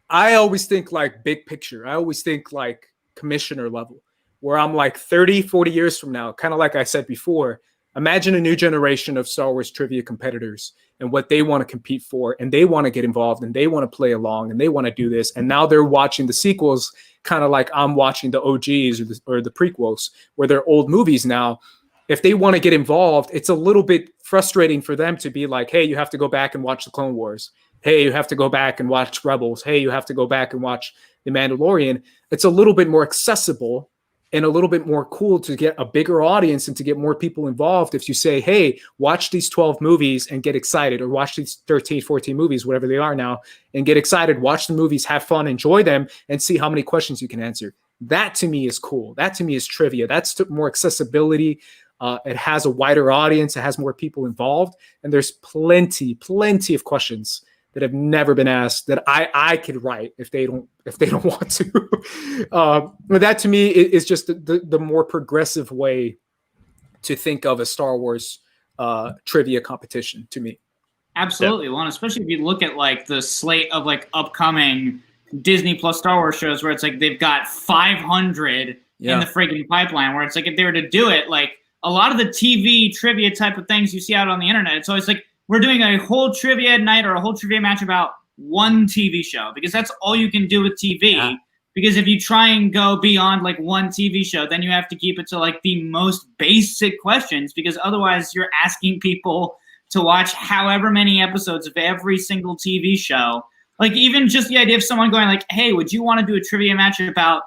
I always think like big picture. I always think like commissioner level, where I'm like 30, 40 years from now, kind of like I said before, imagine a new generation of Star Wars trivia competitors and what they want to compete for, and they want to get involved and they want to play along and they want to do this. And now they're watching the sequels, kind of like I'm watching the OGs or the prequels, where they're old movies now. If they want to get involved, it's a little bit frustrating for them to be like, hey, you have to go back and watch the Clone Wars. Hey, you have to go back and watch Rebels. Hey, you have to go back and watch The Mandalorian. It's a little bit more accessible and a little bit more cool to get a bigger audience and to get more people involved. If you say, hey, watch these 12 movies and get excited, or watch these 13, 14 movies, whatever they are now, and get excited, watch the movies, have fun, enjoy them, and see how many questions you can answer. That to me is cool. That to me is trivia. That's more accessibility. It has a wider audience. It has more people involved. And there's plenty of questions that have never been asked that I could write if they don't want to. But that to me is just the more progressive way to think of a Star Wars trivia competition to me. Absolutely. Yeah. Well, and especially if you look at like the slate of like upcoming Disney Plus Star Wars shows, where it's like they've got 500 in the friggin' pipeline, where it's like if they were to do it, like a lot of the TV trivia type of things you see out on the internet, it's always like, we're doing a whole trivia night or a whole trivia match about one TV show, because that's all you can do with TV. Yeah. Because if you try and go beyond like one TV show, then you have to keep it to like the most basic questions, because otherwise you're asking people to watch however many episodes of every single TV show. Like even just the idea of someone going like, hey, would you want to do a trivia match about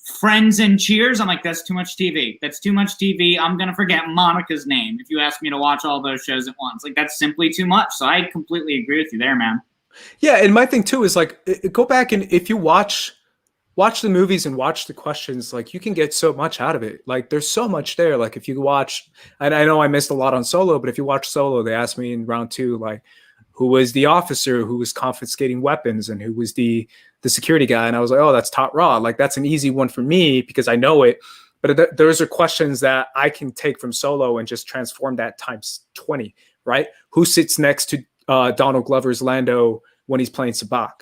Friends and Cheers. I'm like, that's too much TV. That's too much TV. I'm going to forget Monica's name if you ask me to watch all those shows at once. Like, that's simply too much. So I completely agree with you there, man. Yeah, and my thing too is like, go back and if you watch the movies and watch the questions, like you can get so much out of it. Like there's so much there. Like if you watch, and I know I missed a lot on Solo, but if you watch Solo, they asked me in round 2, like, who was the officer who was confiscating weapons and who was the security guy? And I was like, oh, that's Tot Raw. Like that's an easy one for me because I know it. But those are questions that I can take from Solo and just transform that times 20, right? Who sits next to Donald Glover's Lando when he's playing Sabacc?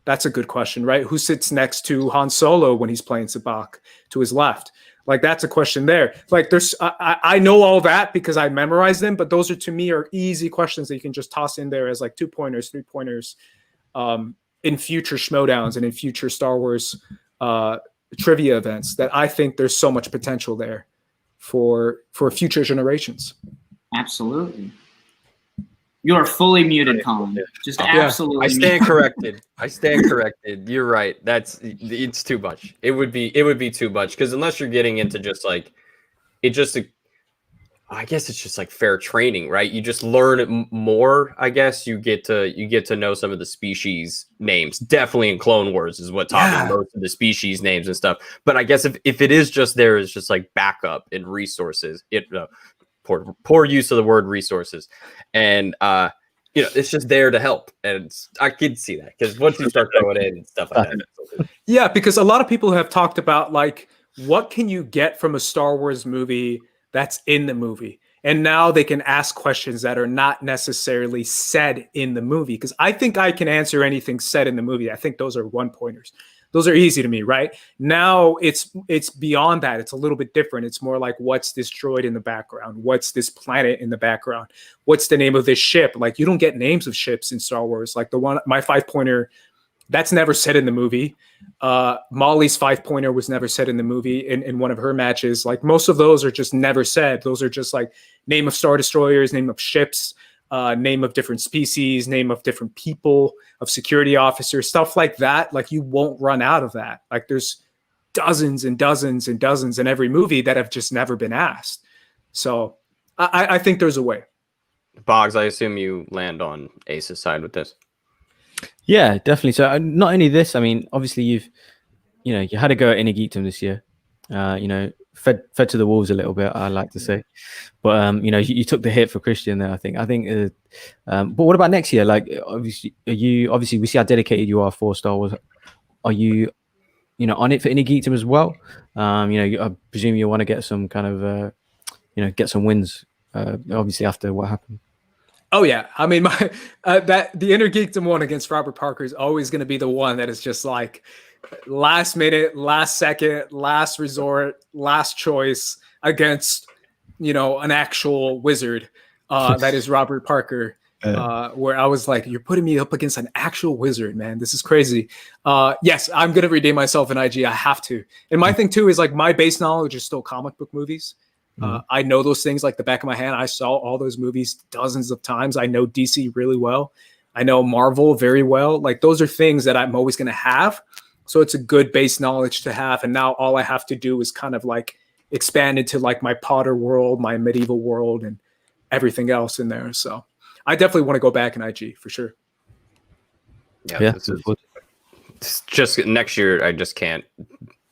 That's a good question, right? Who sits next to Han Solo when he's playing Sabacc to his left? Like that's a question there. Like there's, I know all that because I memorized them, but those are to me are easy questions that you can just toss in there as like 2-pointers, 3-pointers in future Schmoedowns and in future Star Wars trivia events that I think there's so much potential there for future generations. Absolutely. You are fully muted, Colin. Just absolutely. I stand corrected. I stand corrected. You're right. It's too much. It would be too much because unless you're getting into just like it just I guess it's just like fair training, right? You just learn it more. I guess you get to know some of the species names. Definitely in Clone Wars is what taught me most of the species names and stuff. But I guess if it is just there is just like backup and resources. Poor use of the word resources, and it's just there to help, and I can see that because once you start throwing in stuff like that, yeah, because a lot of people have talked about like what can you get from a Star Wars movie that's in the movie, and now they can ask questions that are not necessarily said in the movie. Because I think I can answer anything said in the movie. I think those are 1-pointers. Those are easy to me, right? Now it's beyond that. It's a little bit different. It's more like, what's this droid in the background? What's this planet in the background? What's the name of this ship? Like you don't get names of ships in Star Wars. Like my 5-pointer, that's never said in the movie. Molly's 5-pointer was never said in the movie in one of her matches. Like most of those are just never said. Those are just like name of Star Destroyers, name of ships, name of different species, name of different people, of security officers, stuff like that. Like you won't run out of that. Like there's dozens and dozens and dozens in every movie that have just never been asked. So I think there's a way. Bogz, I assume you land on Ace's side with this. Yeah, definitely. So not only this, I mean, obviously you had to go at Inner Geekdom this year. Fed to the wolves a little bit, I like to say, but you took the hit for Christian there. I think. But what about next year? Like, obviously we see how dedicated you are for Star Wars. Are you, on it for Inner Geekdom as well? I presume you want to get some kind of, get some wins. Obviously after what happened. Oh yeah, I mean, the Inner Geekdom one against Robert Parker is always going to be the one that is just like last minute, last second, last resort, last choice against an actual wizard that is Robert Parker. Where I was like, you're putting me up against an actual wizard, man. This is crazy. Yes, I'm going to redeem myself in IG. I have to. And my thing too is like my base knowledge is still comic book movies. I know those things like the back of my hand. I saw all those movies dozens of times. I know DC really well. I know Marvel very well. Like those are things that I'm always going to have. So it's a good base knowledge to have. And now all I have to do is kind of like expand into like my Potter world, my medieval world, and everything else in there. So I definitely want to go back in IG for sure. Yeah. It's just next year. I just can't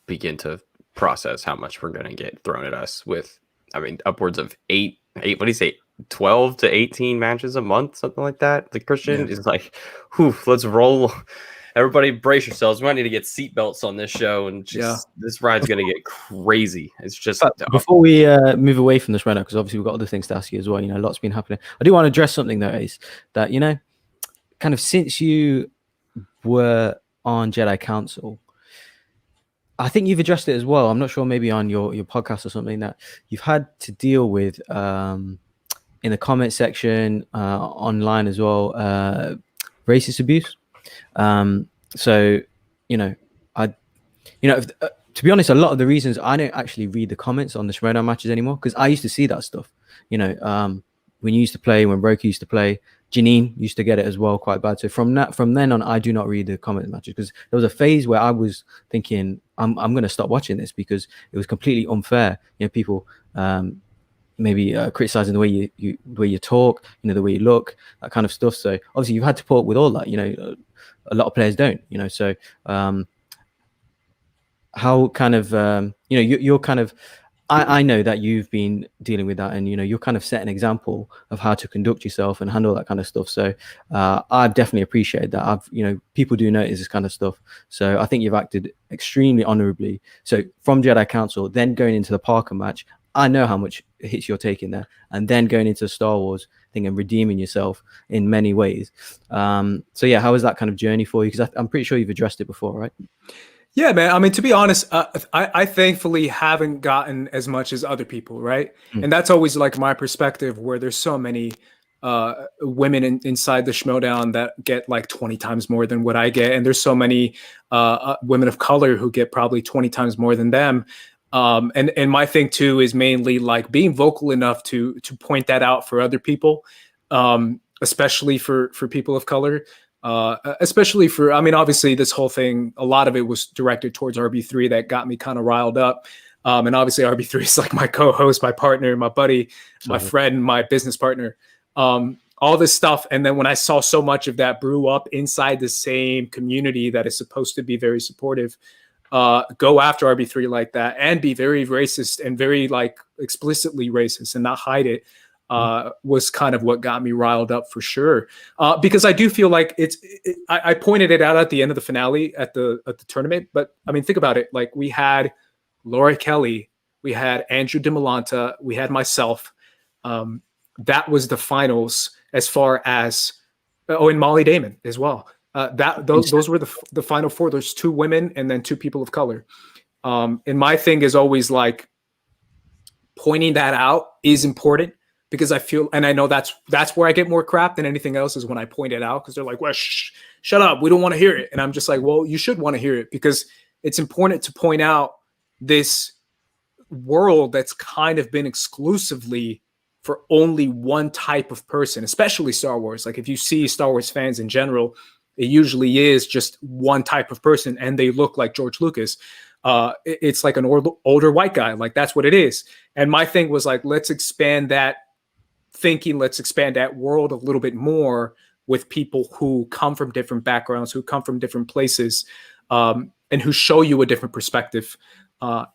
begin to process how much we're going to get thrown at us with. I mean, upwards of 8, what do you say, 12 to 18 matches a month, something like that. The Christian is like, whew, let's roll. Everybody brace yourselves. We might need to get seatbelts on this show, and just this ride's going to get crazy. It's just before we move away from this right now, because obviously we've got other things to ask you as well. Lots been happening. I do want to address something though, Ace, that kind of since you were on Jedi Council, I think you've addressed it as well. I'm not sure, maybe on your podcast or something, that you've had to deal with in the comment section, online as well, racist abuse. To be honest, a lot of the reasons I don't actually read the comments on the Schmoedown matches anymore, because I used to see that stuff. When you used to play, when Roku used to play, Janine used to get it as well, quite bad. So from then on, I do not read the comment matches, because there was a phase where I was thinking I'm going to stop watching this because it was completely unfair. You know, people maybe criticizing the way you talk, you know, the way you look, that kind of stuff. So obviously you've had to put up with all that. You know, a lot of players don't. You know, so how kind of you know, you're kind of. I know that you've been dealing with that, and you know, you're kind of set an example of how to conduct yourself and handle that kind of stuff. So I've definitely appreciated that. You know, people do notice this kind of stuff. So I think you've acted extremely honorably. So from Jedi Council, then going into the Parker match, I know how much hits you're taking there, and then going into the Star Wars thing and redeeming yourself in many ways. So yeah, how was that kind of journey for you? Because I'm pretty sure you've addressed it before, right? Yeah, man. I mean, to be honest, I thankfully haven't gotten as much as other people, right? And that's always like my perspective, where there's so many women inside the Schmoedown that get like 20 times more than what I get, and there's so many women of color who get probably 20 times more than them. And my thing too is mainly like being vocal enough to point that out for other people, especially for people of color. Especially for, I mean, obviously this whole thing, a lot of it was directed towards RB3 that got me kind of riled up. And obviously RB3 is like my co-host, my partner, my buddy, my friend, my business partner, all this stuff. And then when I saw so much of that brew up inside the same community that is supposed to be very supportive, go after RB3 like that and be very racist and very like explicitly racist and not hide it. Was kind of what got me riled up for sure. Because I do feel like I pointed it out at the end of the finale at the tournament. But I mean, think about it. Like we had Laura Kelly, we had Andrew DiMolanta, we had myself. That was the finals as far as, and Molly Damon as well. Those were the final four. There's 2 women and then 2 people of color. And my thing is always like pointing that out is important. Because I feel, and I know that's where I get more crap than anything else, is when I point it out, because they're like, well, shut up, we don't want to hear it. And I'm just like, well, you should want to hear it, because it's important to point out this world that's kind of been exclusively for only one type of person, especially Star Wars. Like if you see Star Wars fans in general, it usually is just one type of person, and they look like George Lucas. It's like an older white guy. Like that's what it is. And my thing was like, let's expand that thinking, let's expand that world a little bit more with people who come from different backgrounds, who come from different places, and who show you a different perspective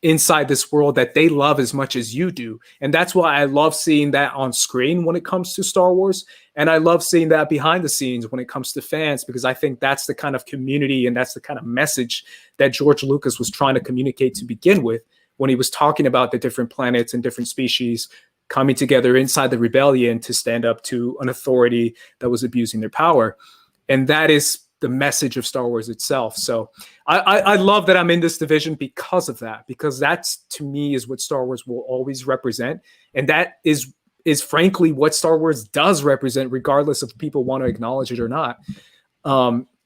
inside this world that they love as much as you do. And that's why I love seeing that on screen when it comes to Star Wars. And I love seeing that behind the scenes when it comes to fans, because I think that's the kind of community and that's the kind of message that George Lucas was trying to communicate to begin with, when he was talking about the different planets and different species coming together inside the rebellion to stand up to an authority that was abusing their power. And that is the message of Star Wars itself. So I love that I'm in this division because of that, because that's, to me, is what Star Wars will always represent. And that is frankly what Star Wars does represent, regardless if people want to acknowledge it or not.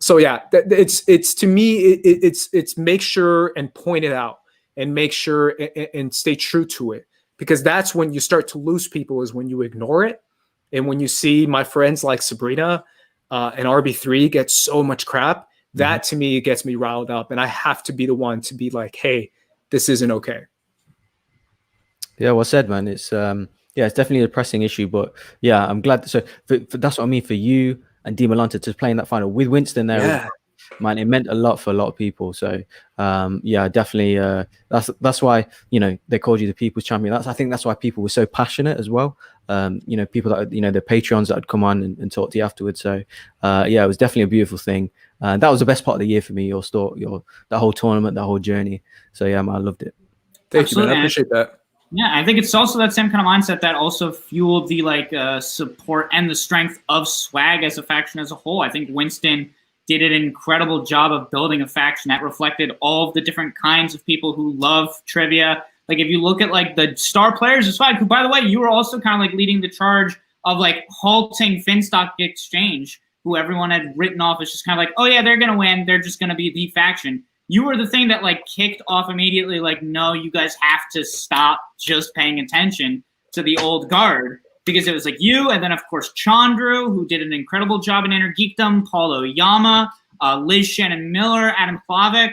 So yeah, it's to me, it's make sure and point it out and make sure and stay true to it. Because that's when you start to lose people, is when you ignore it. And when you see my friends like Sabrina and RB3 get so much crap, that to me gets me riled up. And I have to be the one to be like, hey, this isn't okay. Yeah, well said, man. It's it's definitely a pressing issue. But yeah, I'm glad. So that's what I mean for you and DiMolanta to play in that final with Winston there. Yeah. Man, it meant a lot for a lot of people. So yeah, definitely that's why, you know, they called you the people's champion. I think that's why people were so passionate as well. You know, people that, you know, the Patreons that would come on and talk to you afterwards. So yeah, it was definitely a beautiful thing. That was the best part of the year for me, that whole tournament, that whole journey. So yeah, man, I loved it. Thank you, man. I appreciate that. Yeah, I think it's also that same kind of mindset that also fueled the support and the strength of S.W.A.G as a faction as a whole. I think Winston did an incredible job of building a faction that reflected all of the different kinds of people who love trivia. Like if you look at like the star players of S.W.A.G, who, by the way, you were also kind of like leading the charge of like halting Finstock Exchange, who everyone had written off as just kind of like, oh yeah, they're going to win. They're just going to be the faction. You were the thing that like kicked off immediately, like, no, you guys have to stop just paying attention to the old guard. because it was like you, and then of course Chandru, who did an incredible job in Inner Geekdom, Paul Oyama, Liz Shannon Miller, Adam Klavick,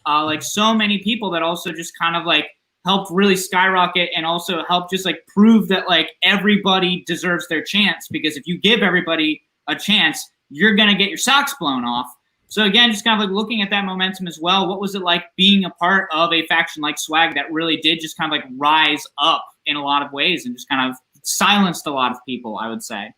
like so many people that also just kind of like helped really skyrocket and also helped just like prove that like everybody deserves their chance, because if you give everybody a chance, you're going to get your socks blown off. So again, just kind of like looking at that momentum as well. What was it like being a part of a faction like S.W.A.G that really did just kind of like rise up in a lot of ways and just kind of silenced a lot of people, I would say?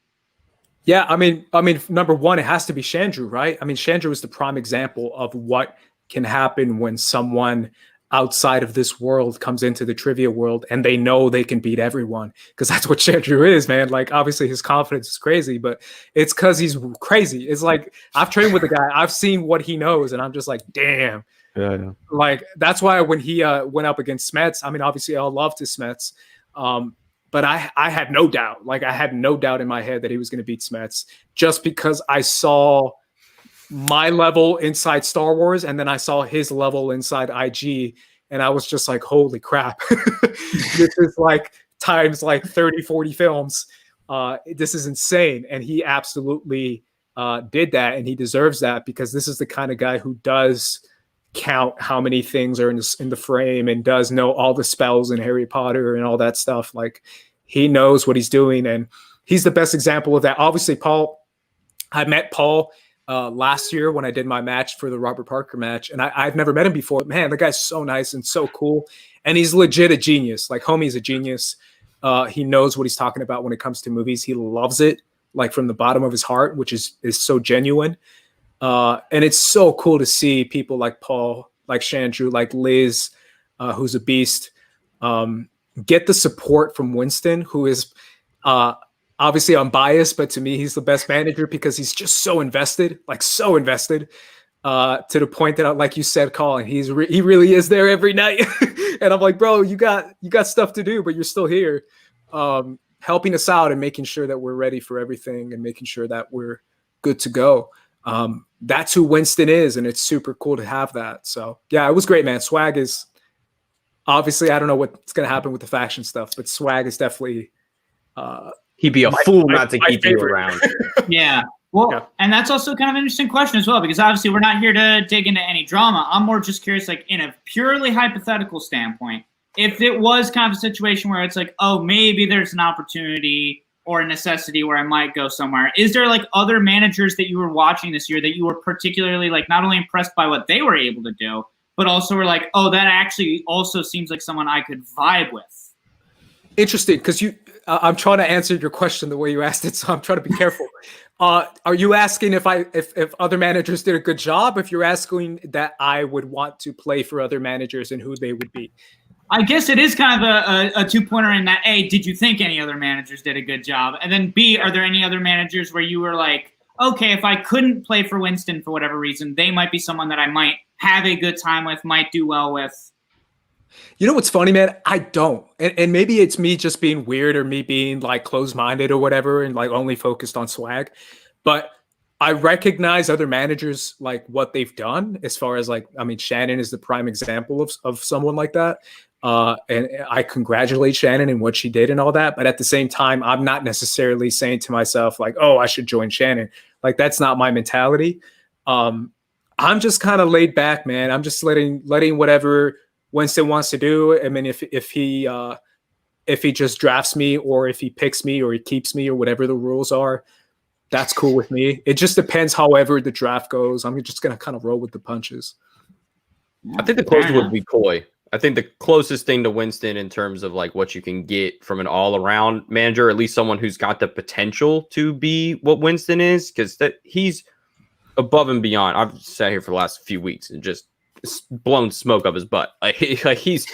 Yeah, I mean, number one, it has to be Chandru, right? I mean, Chandru is the prime example of what can happen when someone outside of this world comes into the trivia world and they know they can beat everyone, because that's what Chandru is, man. Like, obviously his confidence is crazy, but it's because he's crazy. It's like, I've trained with the guy, I've seen what he knows, and I'm just like, damn. Yeah. Like, that's why when he went up against Smets, I mean, obviously I love to Smets, but I had no doubt. Like, I had no doubt in my head that he was going to beat Smets, just because I saw my level inside Star Wars, and then I saw his level inside IG, and I was just like, holy crap. This is like times like 30, 40 films. This is insane. And he absolutely did that, and he deserves that, because this is the kind of guy who does count how many things are in the frame and does know all the spells in Harry Potter and all that stuff. Like, he knows what he's doing, and he's the best example of that. Obviously, Paul, I met Paul last year when I did my match for the Robert Parker match, and I've never met him before. Man, the guy's so nice and so cool, and he's legit a genius. Like, homie's a genius. He knows what he's talking about when it comes to movies. He loves it, like, from the bottom of his heart, which is so genuine. And it's so cool to see people like Paul, like Chandru, like Liz, who's a beast, get the support from Winston, who is obviously I'm biased, but to me, he's the best manager, because he's just so invested, like so invested, to the point that, like you said, Colin, he really is there every night. And I'm like, bro, you got stuff to do, but you're still here, helping us out and making sure that we're ready for everything and making sure that we're good to go. That's who Winston is, and it's super cool to have that. So yeah, it was great, man. S.W.A.G is obviously, I don't know what's going to happen with the faction stuff, but S.W.A.G is definitely, he'd be a fool not to keep you around. Yeah. Well, and that's also kind of an interesting question as well, because obviously we're not here to dig into any drama. I'm more just curious, like, in a purely hypothetical standpoint, if it was kind of a situation where it's like, oh, maybe there's an opportunity or a necessity where I might go somewhere. Is there like other managers that you were watching this year that you were particularly like not only impressed by what they were able to do, but also were like, oh, that actually also seems like someone I could vibe with? Interesting, because I'm trying to answer your question the way you asked it, so I'm trying to be careful. Are you asking if other managers did a good job? If you're asking that I would want to play for other managers and who they would be? I guess it is kind of a two-pointer in that, A, did you think any other managers did a good job? And then B, are there any other managers where you were like, okay, if I couldn't play for Winston for whatever reason, they might be someone that I might have a good time with, might do well with? You know what's funny, man? I don't. And maybe it's me just being weird, or me being like closed-minded or whatever, and like only focused on S.W.A.G. But I recognize other managers, like what they've done, as far as like, I mean, Shannon is the prime example of someone like that. And I congratulate Shannon and what she did and all that. But at the same time, I'm not necessarily saying to myself like, oh, I should join Shannon. Like, that's not my mentality. I'm just kind of laid back, man. I'm just letting whatever Winston wants to do. I mean, if he just drafts me, or if he picks me, or he keeps me, or whatever the rules are, that's cool with me. It just depends however the draft goes. I'm just going to kind of roll with the punches. I think the closest would be Coy. I think the closest thing to Winston in terms of like what you can get from an all-around manager, at least someone who's got the potential to be what Winston is, because that he's above and beyond. I've sat here for the last few weeks and just blown smoke up his butt. Like he's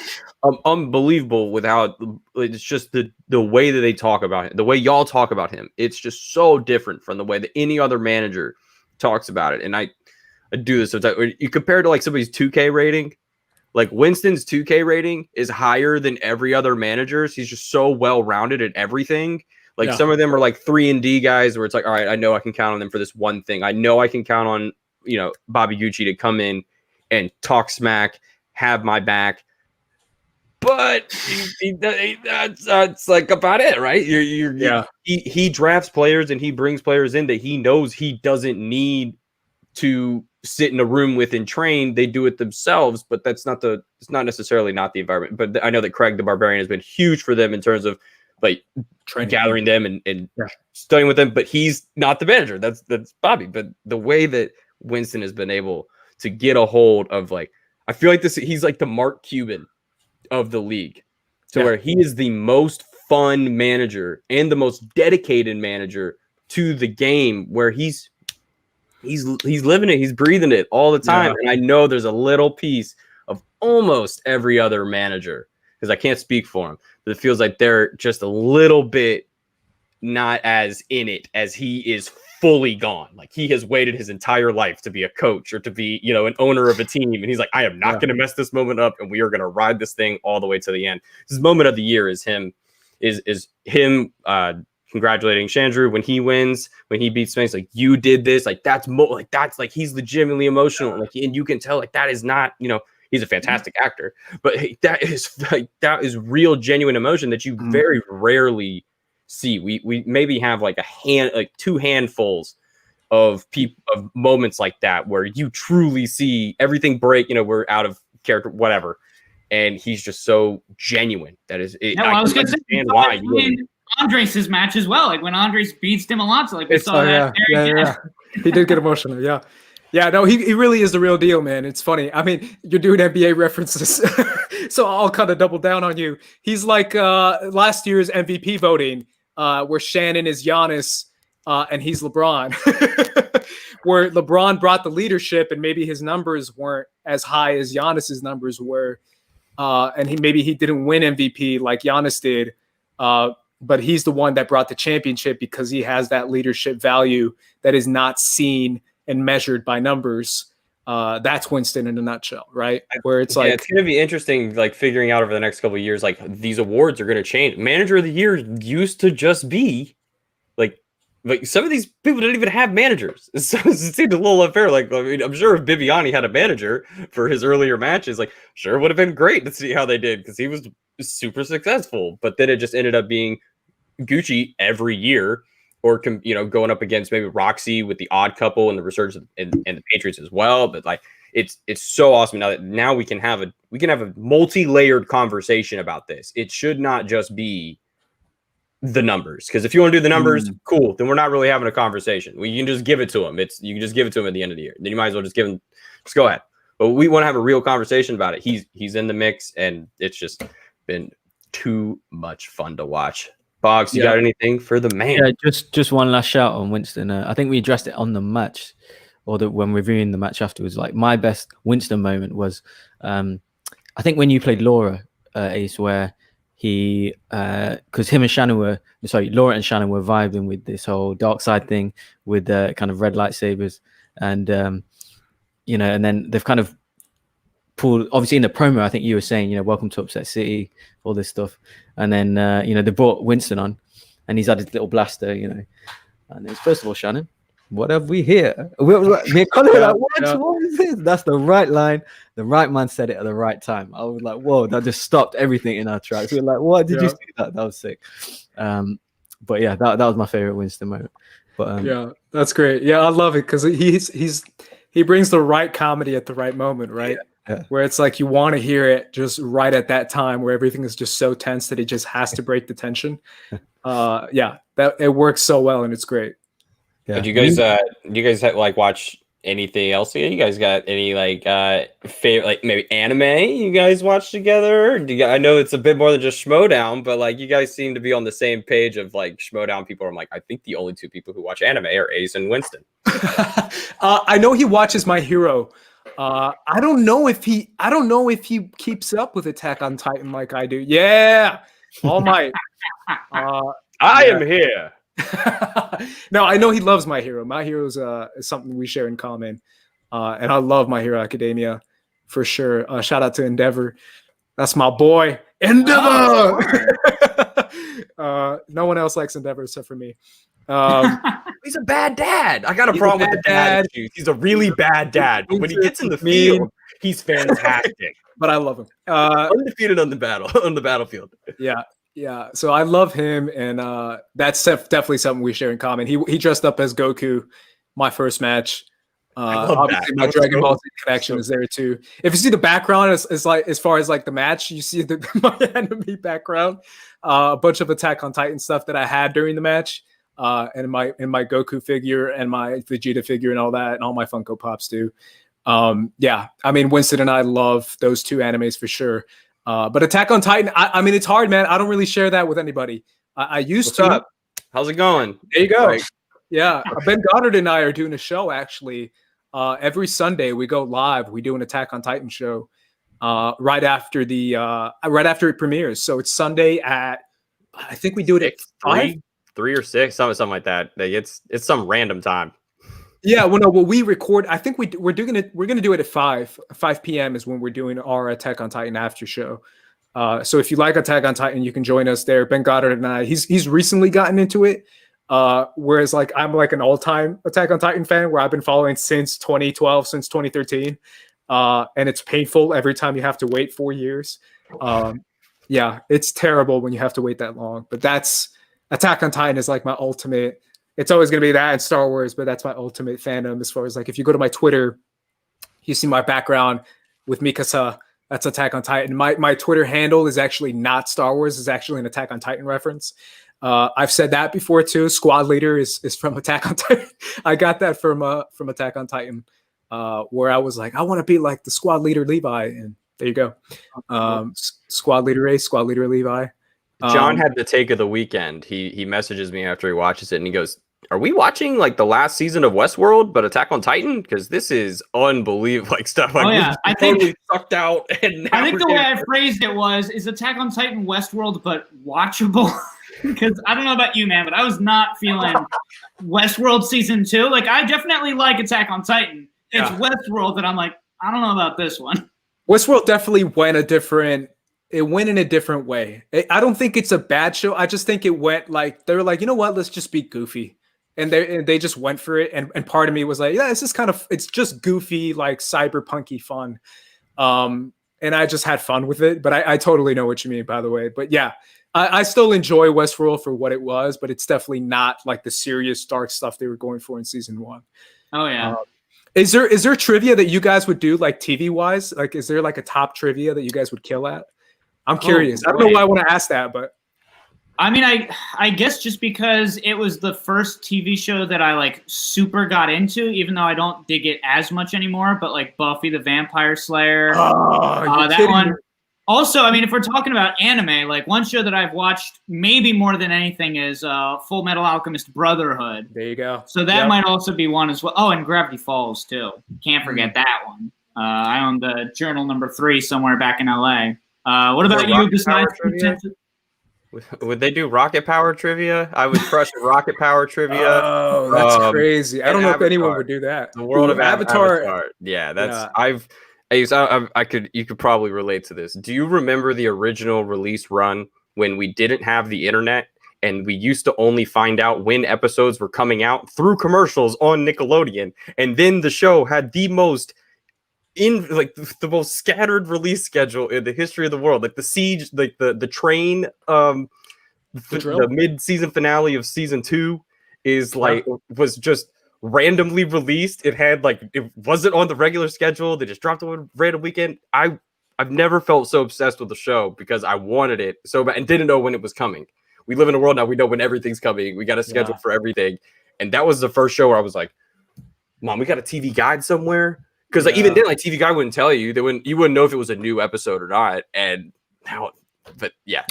unbelievable without. It's just the way that they talk about him, the way y'all talk about him. It's just so different from the way that any other manager talks about it. And I do this sometimes. You compare it to like somebody's 2K rating. Like Winston's 2K rating is higher than every other manager's. He's just so well-rounded at everything. Like some of them are like 3-and-D guys where it's like, all right, I know I can count on them for this one thing. I know I can count on, Bobby Gucci to come in and talk smack, have my back. but that's like about it, right? He drafts players and he brings players in that he knows he doesn't need to sit in a room with and train. They do it themselves, but it's not necessarily not the environment. But I know that Craig the Barbarian has been huge for them in terms of like gathering them and studying with them, but he's not the manager. That's Bobby. But the way that Winston has been able to get a hold of, like, I feel like he's like the Mark Cuban of the league, where he is the most fun manager and the most dedicated manager to the game, where he's living it, he's breathing it all the time. And I know there's a little piece of almost every other manager, because I can't speak for him, but it feels like they're just a little bit not as in it as he is fully gone. Like, he has waited his entire life to be a coach or to be, an owner of a team. And he's like, I am not going to mess this moment up. And we are going to ride this thing all the way to the end. His moment of the year is him congratulating Chandru when he wins, when he beats Spence. Like, you did this. Like, that's he's legitimately emotional. Like, and you can tell, like, that is not, he's a fantastic actor, but that is real, genuine emotion that you very rarely see. We maybe have like two handfuls of moments like that where you truly see everything break. We're out of character, whatever, and he's just so genuine. That is it. No, I was going to say why Andres' match as well. Like when Andres beats Tim Alonso, like we saw that. Yeah. He did get emotional. Yeah. Yeah, no, he really is the real deal, man. It's funny. I mean, you're doing NBA references, so I'll kind of double down on you. He's like last year's MVP voting, where Shannon is Giannis and he's LeBron, where LeBron brought the leadership and maybe his numbers weren't as high as Giannis's numbers were, and he didn't win MVP like Giannis did, but he's the one that brought the championship because he has that leadership value that is not seen and measured by numbers. That's Winston in a nutshell, right? Where it's like, it's going to be interesting, like figuring out over the next couple of years, like these awards are going to change. Manager of the year used to just be like some of these people didn't even have managers. So it seemed a little unfair. Like, I mean, I'm sure if Bibiani had a manager for his earlier matches, like, sure, it would have been great to see how they did because he was super successful. But then it just ended up being Gucci every year, or going up against maybe Roxy with the Odd Couple and the Resurgence and the Patriots as well. But like, it's so awesome now we can have a multi-layered conversation about this. It should not just be the numbers, because if you want to do the numbers, cool, then we're not really having a conversation. You can just give it to them. You can just give it to them at the end of the year. Then you might as well just go ahead. But we want to have a real conversation about it. He's in the mix, and it's just been too much fun to watch. Bogz, you got anything for the man? Yeah, just one last shout on Winston. I think we addressed it on the match, or when reviewing the match afterwards. Like, my best Winston moment was, I think when you played Laura, Ace, where he, because him and Shannon Laura and Shannon were vibing with this whole dark side thing with the kind of red lightsabers, and and then they've kind of pulled, obviously in the promo, I think you were saying, welcome to Upset City, all this stuff. And then, they brought Winston on, and he's had his little blaster, and it's, first of all, Shannon, what have we here? Me and Colin were like, what is this? That's the right line. The right man said it at the right time. I was like, whoa, that just stopped everything in our tracks. We were like, what? Did you see that? That was sick. But yeah, that was my favorite Winston moment. But yeah, that's great. Yeah, I love it because he brings the right comedy at the right moment, right? Yeah. Where it's like you want to hear it just right at that time, where everything is just so tense that he just has to break the tension. That it works so well, and it's great. Yeah. Do you guys watch anything else? You guys got any favorite, like maybe anime you guys watch together? I know it's a bit more than just Schmoedown, but like you guys seem to be on the same page of like Schmoedown people. I'm like, I think the only two people who watch anime are Ace and Winston. I know he watches My Hero. I don't know if he keeps up with Attack on Titan like I do. Yeah, All Might. I am here. No, I know he loves My Hero. My Hero is something we share in common, and I love My Hero Academia for sure. Shout out to Endeavor. That's my boy, Endeavor. No one else likes Endeavor except for me. He's a bad dad. I got a problem with the dad issues. He's a really bad dad. But when he gets in the field, He's fantastic. But I love him. Undefeated on the battlefield. Yeah. So I love him, and that's definitely something we share in common. He dressed up as Goku my first match. Obviously, my Dragon Ball Z connection is there too. If you see the background, it's like as far as like the match, you see my enemy background, a bunch of Attack on Titan stuff that I had during the match, and my Goku figure and my Vegeta figure and all that, and all my Funko Pops too. Yeah, I mean, Winston and I love those two animes for sure. But Attack on Titan, I mean, it's hard, man. I don't really share that with anybody. I used to. Up? How's it going? There you go. Yeah, Ben Goddard and I are doing a show actually. Every Sunday we go live. We do an Attack on Titan show right after it premieres. So it's Sunday at, I think we do it at 3 or 6, something like that. It's some random time. Yeah, well, no, we record. I think we're going to do it at 5 p.m. is when we're doing our Attack on Titan after show. So if you like Attack on Titan, you can join us there. Ben Goddard and I, he's recently gotten into it. Whereas like I'm like an all-time Attack on Titan fan where I've been following since 2012, since 2013. And it's painful every time you have to wait 4 years. Yeah, it's terrible when you have to wait that long. But that's Attack on Titan is like my ultimate. It's always going to be that and Star Wars, but that's my ultimate fandom as far as like if you go to my Twitter, you see my background with Mikasa. That's Attack on Titan. My Twitter handle is actually not Star Wars. It's actually an Attack on Titan reference. I've said that before too. Squad leader is from Attack on Titan. I got that from Attack on Titan, where I was like, I want to be like the squad leader Levi, and there you go. Squad leader Ace, squad leader Levi. John had the take of the weekend. He messages me after he watches it, and he goes, "Are we watching like the last season of Westworld, but Attack on Titan? Because this is unbelievable, like stuff like I think totally sucked out." And I think the way I phrased it is Attack on Titan Westworld, but watchable. Because I don't know about you, man, but I was not feeling Westworld season 2. Like I definitely like Attack on Titan. It's Westworld that I'm like, I don't know about this one. Westworld definitely went in a different way. I don't think it's a bad show. I just think it went like they were like, you know what, let's just be goofy. And they just went for it. And part of me was like, yeah, it's just goofy, like cyberpunky fun. And I just had fun with it. But I totally know what you mean, by the way. But yeah, I still enjoy Westworld for what it was, but it's definitely not like the serious dark stuff they were going for in season 1. Oh yeah. Is there trivia that you guys would do like TV wise? Like, is there like a top trivia that you guys would kill at? I'm curious. I don't know why I want to ask that, but I mean, I guess just because it was the first TV show that I like super got into, even though I don't dig it as much anymore. But like Buffy the Vampire Slayer, that one. Also, I mean, if we're talking about anime, like one show that I've watched maybe more than anything is Full Metal Alchemist Brotherhood. There you go. So that might also be one as well. Oh, and Gravity Falls too. Can't forget that one. I own the Journal number 3 somewhere back in LA. What about you? Besides, would they do rocket power trivia? I would crush rocket power trivia. Oh, that's crazy. I don't know if anyone would do that. The world of Avatar. Yeah, that's you could probably relate to this. Do you remember the original release run when we didn't have the internet and we used to only find out when episodes were coming out through commercials on Nickelodeon? And then the show had the most scattered release schedule in the history of the world. Like the Siege, like the train, the mid-season finale of season 2 is like was just randomly released. It had like it wasn't on the regular schedule. They just dropped it on a random weekend. I've never felt so obsessed with the show because I wanted it so bad and didn't know when it was coming. We live in a world now we know when everything's coming. We got a schedule for everything. And that was the first show where I was like, Mom, we got a TV guide somewhere. Because even then, like TV Guide wouldn't tell you. You wouldn't know if it was a new episode or not. And now,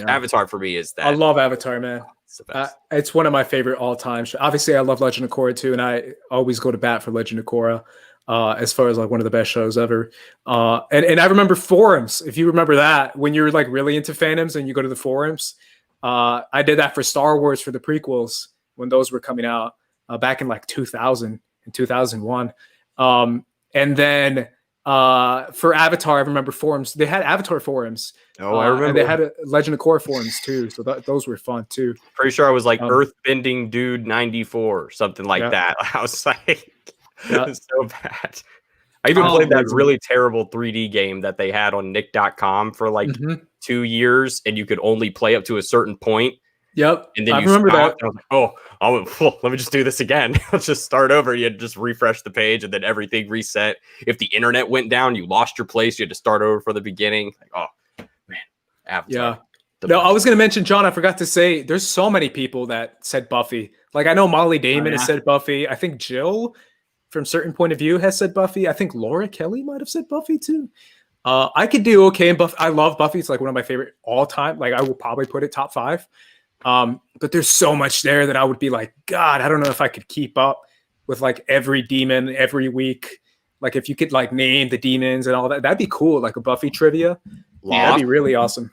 Avatar for me is that. I love Avatar, man. It's the best. It's one of my favorite all-time shows. Obviously, I love Legend of Korra too, and I always go to bat for Legend of Korra as far as like one of the best shows ever. And I remember forums. If you remember that, when you're like really into fandoms and you go to the forums, I did that for Star Wars for the prequels when those were coming out back in like 2000 and 2001. And then for Avatar, I remember forums. They had Avatar forums. Oh, I remember. And they had Legend of Korra forums too. So those were fun too. Pretty sure I was like Earthbending Dude 94 or something like that. I was like, it was so bad. I even played that Bogz. really terrible 3D game that they had on Nick.com for like 2 years, and you could only play up to a certain point. Yep. And then I you remember stopped. that. I was like, let me just do this again. Let's just start over. You had to just refresh the page, and then everything reset. If the internet went down, you lost your place. You had to start over from the beginning. Like, oh man, Avatar. Yeah. No, I was going to mention, John, I forgot to say, there's so many people that said Buffy. Like, I know Molly Damon has said Buffy. I think Jill, from certain point of view, has said Buffy. I think Laura Kelly might have said Buffy too. I could do okay in Buffy. I love Buffy. It's like one of my favorite all time. Like, I will probably put it top 5. But there's so much there that I would be like, God, I don't know if I could keep up with like every demon every week. Like, if you could like name the demons and all that, that'd be cool. Like a Buffy trivia. Yeah, that'd be really awesome.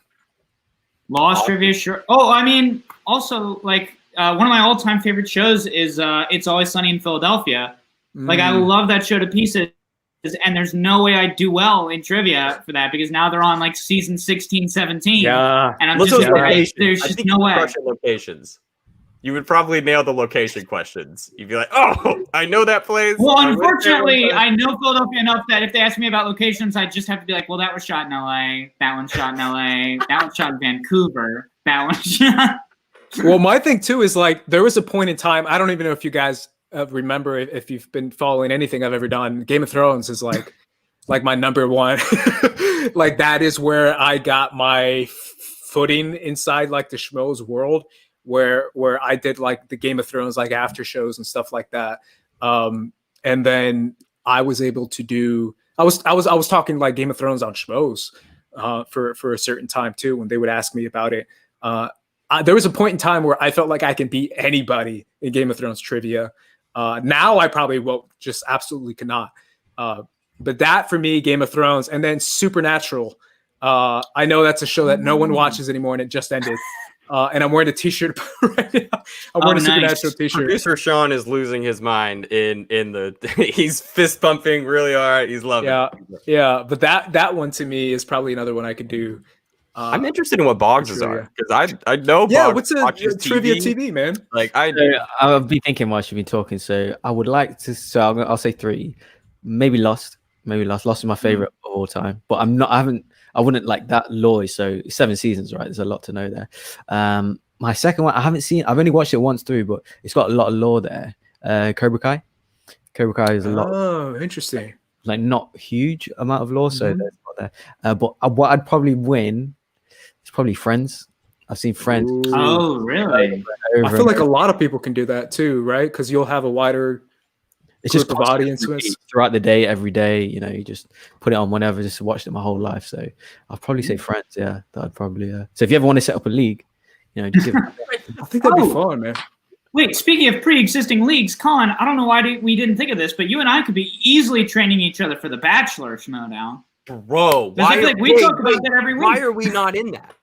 Lost trivia, sure. Oh, I mean, also like one of my all-time favorite shows is It's Always Sunny in Philadelphia. Like, I love that show to pieces, and there's no way I'd do well in trivia for that because now they're on like season 16, 17. Yeah, and I'm just like, there's just no way. Locations. You would probably nail the location questions. You'd be like, oh, I know that place. Well, unfortunately, I know Philadelphia enough that if they ask me about locations, I just have to be like, well, that was shot in LA. That one's shot in LA. That one's shot in Vancouver. That one's shot. Well, my thing too is like, there was a point in time, I don't even know if you guys remember if you've been following anything I've ever done. Game of Thrones is like my number one. Like, that is where I got my footing inside like the Schmoedown world, where I did like the Game of Thrones like after shows and stuff like that. And then I was able to do I was talking like Game of Thrones on Schmoedown for a certain time too, when they would ask me about it. There was a point in time where I felt like I can beat anybody in Game of Thrones trivia. Now I probably just absolutely cannot. But that for me, Game of Thrones, and then Supernatural. I know that's a show that no one watches anymore, and it just ended. And I'm wearing a t-shirt right now. I'm wearing a Supernatural t-shirt. Producer Sean is losing his mind in the he's fist pumping really hard. He's loving it. Yeah. But that one to me is probably another one I could do. I'm interested in what Bogz are, because I know Bogz. Yeah, what's a trivia TV, man? Like, I've been thinking while you've been talking, so I would like to. So I'll say 3, maybe Lost. Lost is my favorite of all time, but I wouldn't like that lore. So 7 seasons, right? There's a lot to know there. My second one, I haven't seen. I've only watched it once through, but it's got a lot of lore there. Cobra Kai. Cobra Kai is a lot. Oh, interesting. Like, not huge amount of lore, so there's not there. But what I'd probably win is probably Friends. I've seen Friends. Ooh. Oh, really? I feel like a lot of people can do that too, right? Because you'll have a wider. It's just of audience throughout the day, every day. You know, you just put it on whenever. Just watched it my whole life. So I'd probably say Friends. Yeah, that'd probably. So if you ever want to set up a league, you know, just give I think that'd be fun, man. Wait, speaking of pre-existing leagues, Colin, I don't know why we didn't think of this, but you and I could be easily training each other for the Bachelor Schmoedown. Bro, I feel like we talk about that every week. Why are we not in that?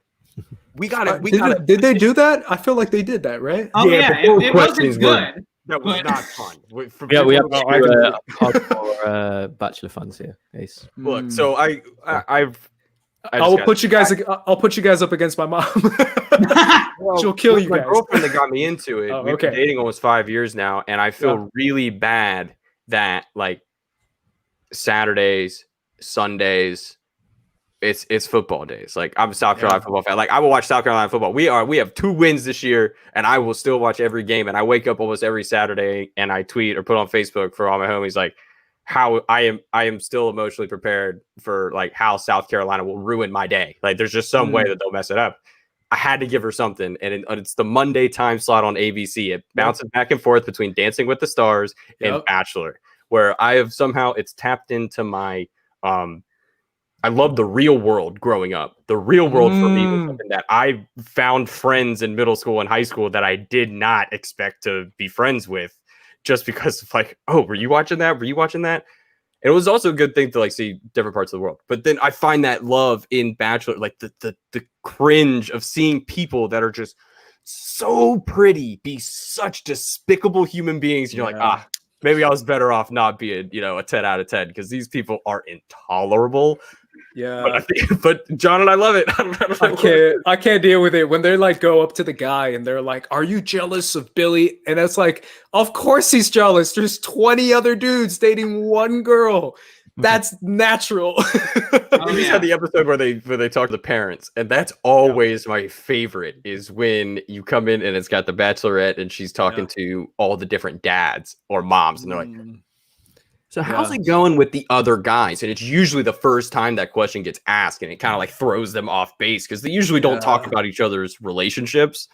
We gotta. Did they do that? I feel like they did that, right? Oh yeah, it wasn't good. That was not fun. We have Bachelor fans here, Ace. Look, so I'll put you guys up against my mom. She'll kill you guys. My girlfriend that got me into it. We've okay. been dating almost 5 years now, and I feel really bad that like Saturdays, Sundays, it's football days. Like, I'm a South Carolina football fan. Like, I will watch South Carolina football. We have 2 wins this year, and I will still watch every game. And I wake up almost every Saturday and I tweet or put on Facebook for all my homies like how I am still emotionally prepared for like how South Carolina will ruin my day. Like, there's just some way that they'll mess it up. I had to give her something, and it's the Monday time slot on ABC. It bounces back and forth between Dancing with the Stars and Bachelor, where I have somehow it's tapped into my I love the Real World growing up. The Real World for me was something that I found friends in middle school and high school that I did not expect to be friends with, just because of like, oh, were you watching that? Were you watching that? And it was also a good thing to like see different parts of the world. But then I find that love in Bachelor, like the cringe of seeing people that are just so pretty be such despicable human beings. And you're like, maybe I was better off not being, a 10 out of 10, because these people are intolerable. Yeah, but John and I love it. I can't deal with it when they like go up to the guy and they're like, "Are you jealous of Billy?" And it's like, of course he's jealous. There's 20 other dudes dating one girl. That's natural. We just had the episode where they talk to the parents, and that's always my favorite. Is when you come in and it's got the Bachelorette, and she's talking to all the different dads or moms, and they're like, "So how's it going with the other guys?" And it's usually the first time that question gets asked, and it kind of like throws them off base because they usually don't talk about each other's relationships.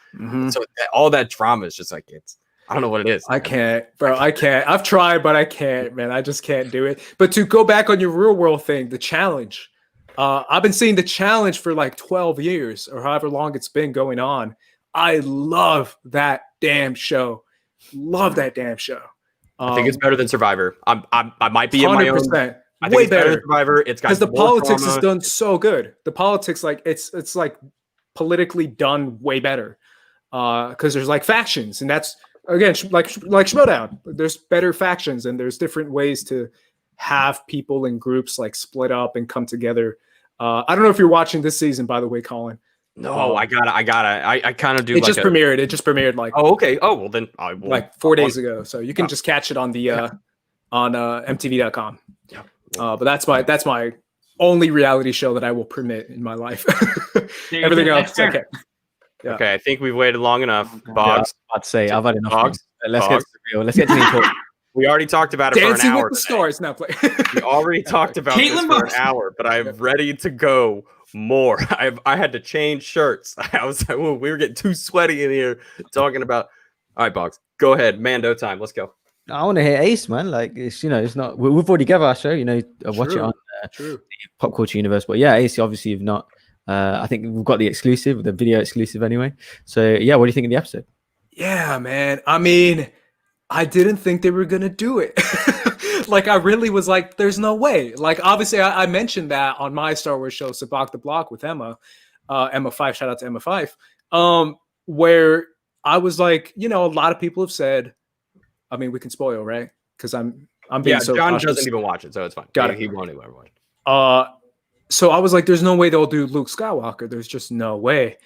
So all that drama is just like I don't know what it is. I can't, bro. I can't. I've tried, but I can't, man. I just can't do it. But to go back on your real world thing, the challenge. I've been seeing the challenge for like 12 years or however long it's been going on. I love that damn show. Love that damn show. I think it's better than Survivor. I might be in my own. I think way it's better better than Survivor. It's got because the more politics drama. is done so good. The politics, like it's like politically done way better. Because there's like factions, and that's again like Schmoedown. There's better factions, and there's different ways to have people in groups like split up and come together. I don't know if you're watching this season, by the way, Colin. No, I kind of do. It just premiered. It just premiered like. Oh, okay. Oh, well then I will. Like 4 days ago, so you can just catch it on the on MTV.com. Yeah. But that's my only reality show that I will permit in my life. Everything else, okay. Yeah. Okay, I think we've waited long enough. Bogz. I'd say I've had enough. Bogz. Let's get to the real. Let's get to the important. We already talked about it Dancing for an hour. with the Stars. Now play. We already talked about this for an hour, but I'm ready to go more. I had to change shirts. We were getting too sweaty in here talking about. All right, Bogz, go ahead. Mando time. Let's go. I want to hear Ace, man. Like it's it's not. We've already given our show. Watch it on True. Pop Culture Universe. But yeah, Ace, obviously you've not. I think we've got the exclusive, the video exclusive anyway. So yeah, what do you think of the episode? Yeah, man. I mean, I didn't think they were gonna do it. Like I really was like, there's no way. Like obviously I mentioned that on my Star Wars show, Sabak the Block with Emma. Emma 5, shout out to Emma 5. Where I was like, a lot of people have said, I mean, we can spoil, right? Because I'm being so John cautious. doesn't even watch it, so it's fine. He won't even watch it. So I was like, there's no way they'll do Luke Skywalker. There's just no way.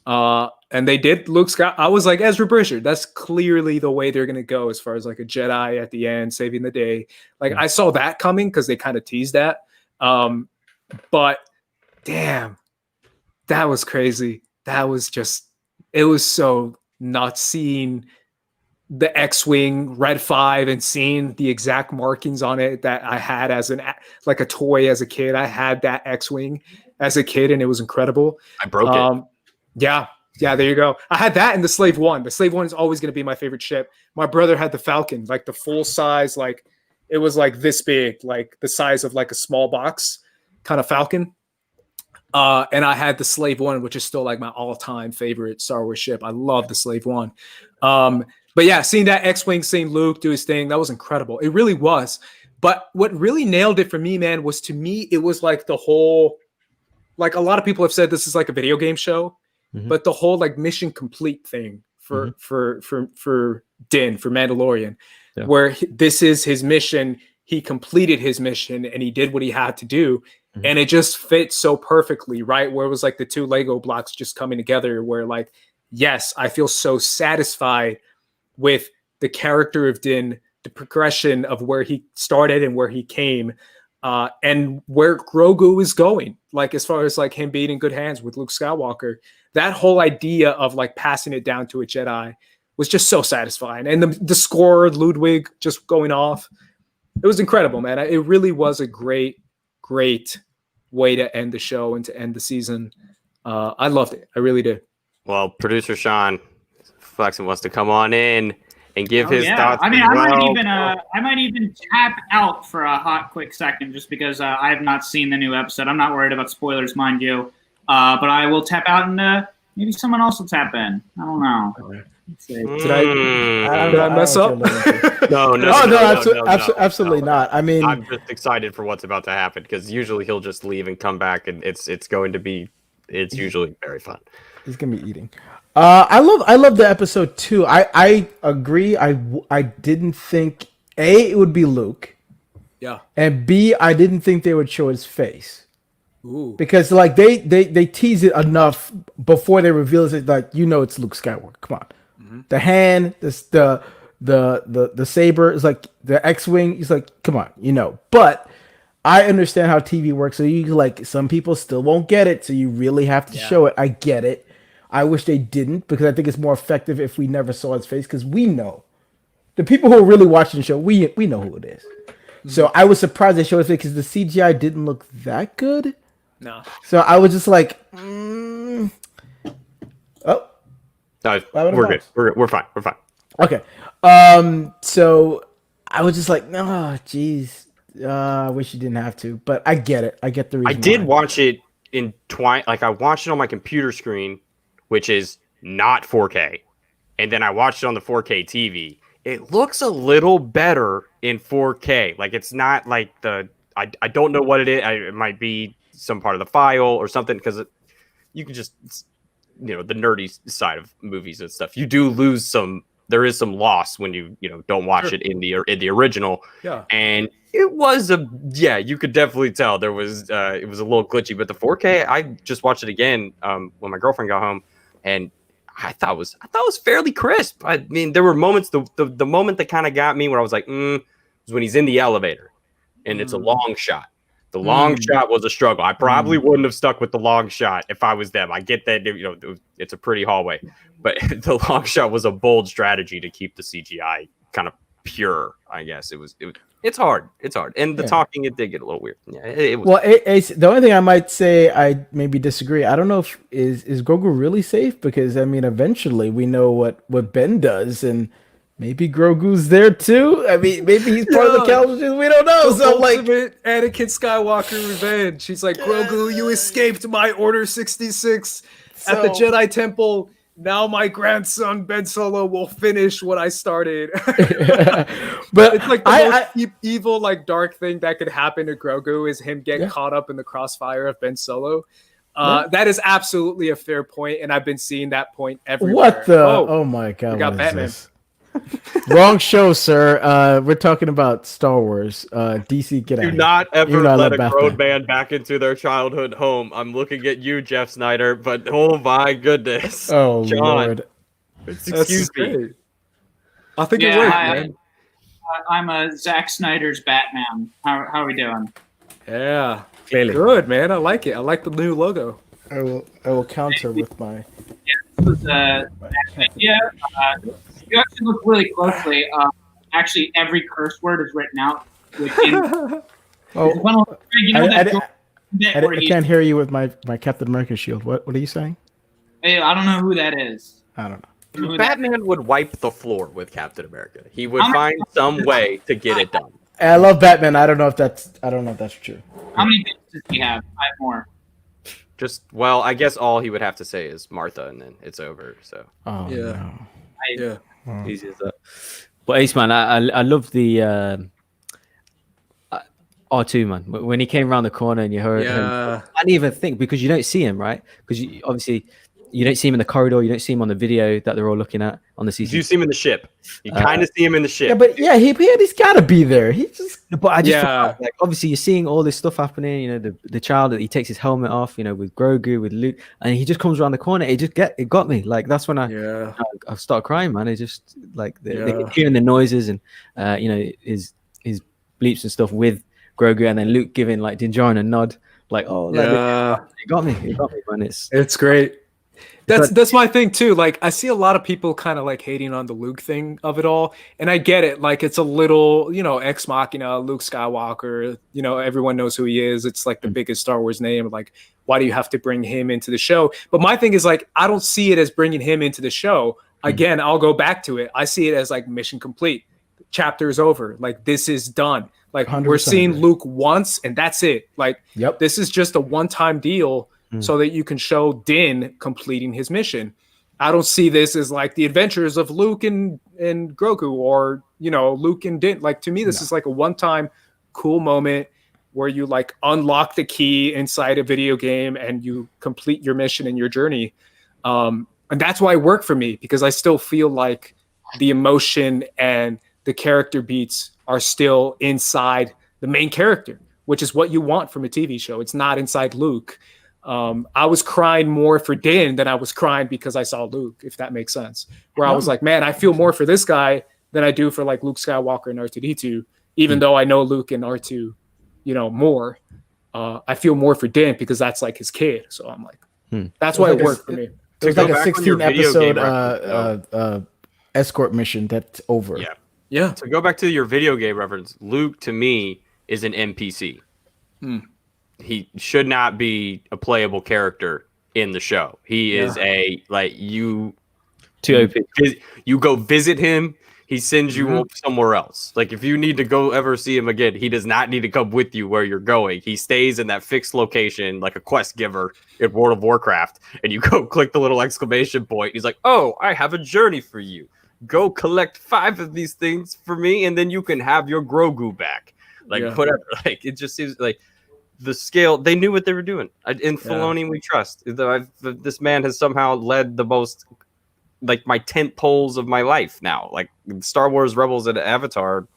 And they did Luke Skywalker. I was like, Ezra Bridger, that's clearly the way they're going to go as far as like a Jedi at the end, saving the day. Like I saw that coming because they kind of teased that. But damn, that was crazy. That was it was so nuts seeing the X-Wing Red 5 and seeing the exact markings on it that I had as like a toy as a kid. I had that X-Wing as a kid and it was incredible. I broke it. Yeah, there you go. I had that in the Slave One. The Slave One is always going to be my favorite ship. My brother had the Falcon, like the full size, like it was like this big, like the size of like a small box kind of Falcon. And I had the Slave One, which is still like my all-time favorite Star Wars ship. I love the Slave One. But yeah, seeing that X-Wing, seeing Luke do his thing, that was incredible. It really was. But what really nailed it for me, man, was to me, it was like the whole, like a lot of people have said this is like a video game show, but the whole like mission complete thing for Din, for Mandalorian, where this is his mission. He completed his mission and he did what he had to do. And it just fit so perfectly, right? Where it was like the two Lego blocks just coming together where like, yes, I feel so satisfied with the character of Din, the progression of where he started and where he came, and where Grogu is going. Like as far as like him being in good hands with Luke Skywalker, that whole idea of like passing it down to a Jedi was just so satisfying. And the score, Ludwig just going off, it was incredible, man. It really was a great way to end the show and to end the season. I loved it. I really did. Well, producer Sean Flexen wants to come on in and give his thoughts. I mean, I might even tap out for a hot, quick second just because I have not seen the new episode. I'm not worried about spoilers, mind you. But I will tap out and maybe someone else will tap in. I don't know. Did I mess up? No, absolutely not. I mean, I'm just excited for what's about to happen because usually he'll just leave and come back, and it's usually very fun. He's gonna be eating. I love the episode too. I agree. I didn't think it would be Luke. Yeah. And B, I didn't think they would show his face. Ooh. Because like they tease it enough before they reveal it, like it's Luke Skywalker. Come on. The hand, the saber is like the X-Wing. He's like, come on, But I understand how TV works. So you like some people still won't get it. So you really have to show it. I get it. I wish they didn't because I think it's more effective if we never saw his face because we know the people who are really watching the show. We know who it is. Mm-hmm. So I was surprised they showed his face because the CGI didn't look that good. No. So I was just like, No, we're good. We're fine. We're fine. Okay. So I was just like, oh, geez. I wish you didn't have to, but I get it. I get the reason. I did watch it in like I watched it on my computer screen, which is not 4K, and then I watched it on the 4K TV. It looks a little better in 4K. Like it's not like I don't know what it is. It might be some part of the file or something because you can just the nerdy side of movies and stuff. You do lose some. There is some loss when you don't watch it in the original. Yeah. And it was you could definitely tell there was it was a little glitchy, but the 4K I just watched it again when my girlfriend got home and I thought it was fairly crisp. I mean, there were moments the moment that kind of got me where I was like, was when he's in the elevator and it's a long shot. The long shot was a struggle. I probably wouldn't have stuck with the long shot if I was them. I get that it's a pretty hallway, but the long shot was a bold strategy to keep the CGI kind of pure. I guess it's hard. It's hard, and the talking it did get a little weird. Yeah, it was. Well, the only thing I might say I maybe disagree. I don't know if is Grogu really safe because I mean eventually we know what Ben does and. Maybe Grogu's there too. I mean, maybe he's part of the Calvin. We don't know. So like, Anakin Skywalker revenge. She's like, Grogu, you escaped my Order 66 at the Jedi Temple. Now my grandson Ben Solo will finish what I started. But it's like the most evil, like dark thing that could happen to Grogu is him getting caught up in the crossfire of Ben Solo. That is absolutely a fair point, and I've been seeing that point everywhere. What the? Oh my God! We got Batman. Wrong show, sir. We're talking about Star Wars. DC, get out. Do not ever let a grown man back into their childhood home. I'm looking at you, Jeff Snyder, but oh my goodness. Oh, John. Lord. Excuse me. I think it worked, man. I'm a Zack Snyder's Batman. How are we doing? Yeah. Clearly. Good, man. I like it. I like the new logo. I will counter with my... Yeah, this was an idea. You actually look really closely. Actually, every curse word is written out. I can't hear you with my Captain America shield. What are you saying? Hey, I don't know who that is. I don't know. Batman would wipe the floor with Captain America. He would find some way to get it done. I love Batman. I don't know if that's true. How many bits does he have? 5 more. I guess all he would have to say is Martha, and then it's over. So. Oh yeah. No. Easy as that. But Ace man, I love the R2 man. When he came around the corner and you heard him, I didn't even think because you don't see him, right? Because obviously you don't see him in the corridor, you don't see him on the video that they're all looking at on the CCTV. You see him in the ship. You kind of see him in the ship. Yeah, but he's got to be there. But I just forgot, like obviously you're seeing all this stuff happening. You know, the child that he takes his helmet off. You know, with Grogu, with Luke, and he just comes around the corner. It got me. Like that's when I started crying, man. It just like they're hearing the noises and his bleeps and stuff with Grogu, and then Luke giving like Din Djarin a nod. Like it got me, man. It's great. That's my thing too. Like I see a lot of people kind of like hating on the Luke thing of it all, and I get it. Like it's a little, ex machina, Luke Skywalker. Everyone knows who he is. It's like the biggest Star Wars name. Like, why do you have to bring him into the show? But my thing is like, I don't see it as bringing him into the show. Again, I'll go back to it. I see it as like mission complete. Chapter is over. Like this is done. Like we're seeing Luke once, and that's it. Like this is just a one-time deal. So that you can show Din completing his mission. I don't see this as like the adventures of Luke and Grogu or, Luke and Din. Like to me, this is like a one-time cool moment where you like unlock the key inside a video game and you complete your mission and your journey. And that's why it worked for me because I still feel like the emotion and the character beats are still inside the main character, which is what you want from a TV show. It's not inside Luke. I was crying more for Din than I was crying because I saw Luke, if that makes sense. Where I was like, man, I feel more for this guy than I do for like Luke Skywalker and R2-D2, even though I know Luke and R2 more. I feel more for Din because that's like his kid. So I'm like, that's why it worked for me. It was like a 16 episode escort mission that's over. Yeah. So go back to your video game reference. Luke, to me, is an NPC. He should not be a playable character in the show. He is you go visit him. He sends you somewhere else. Like, if you need to go ever see him again, he does not need to come with you where you're going. He stays in that fixed location, like a quest giver in World of Warcraft. And you go click the little exclamation point. He's like, oh, I have a journey for you. Go collect 5 of these things for me, and then you can have your Grogu back. Like, whatever. Like, it just seems like the scale, they knew what they were doing. In Filoni, we trust. This man has somehow led the most, like, my tent poles of my life now. Like, Star Wars Rebels and Avatar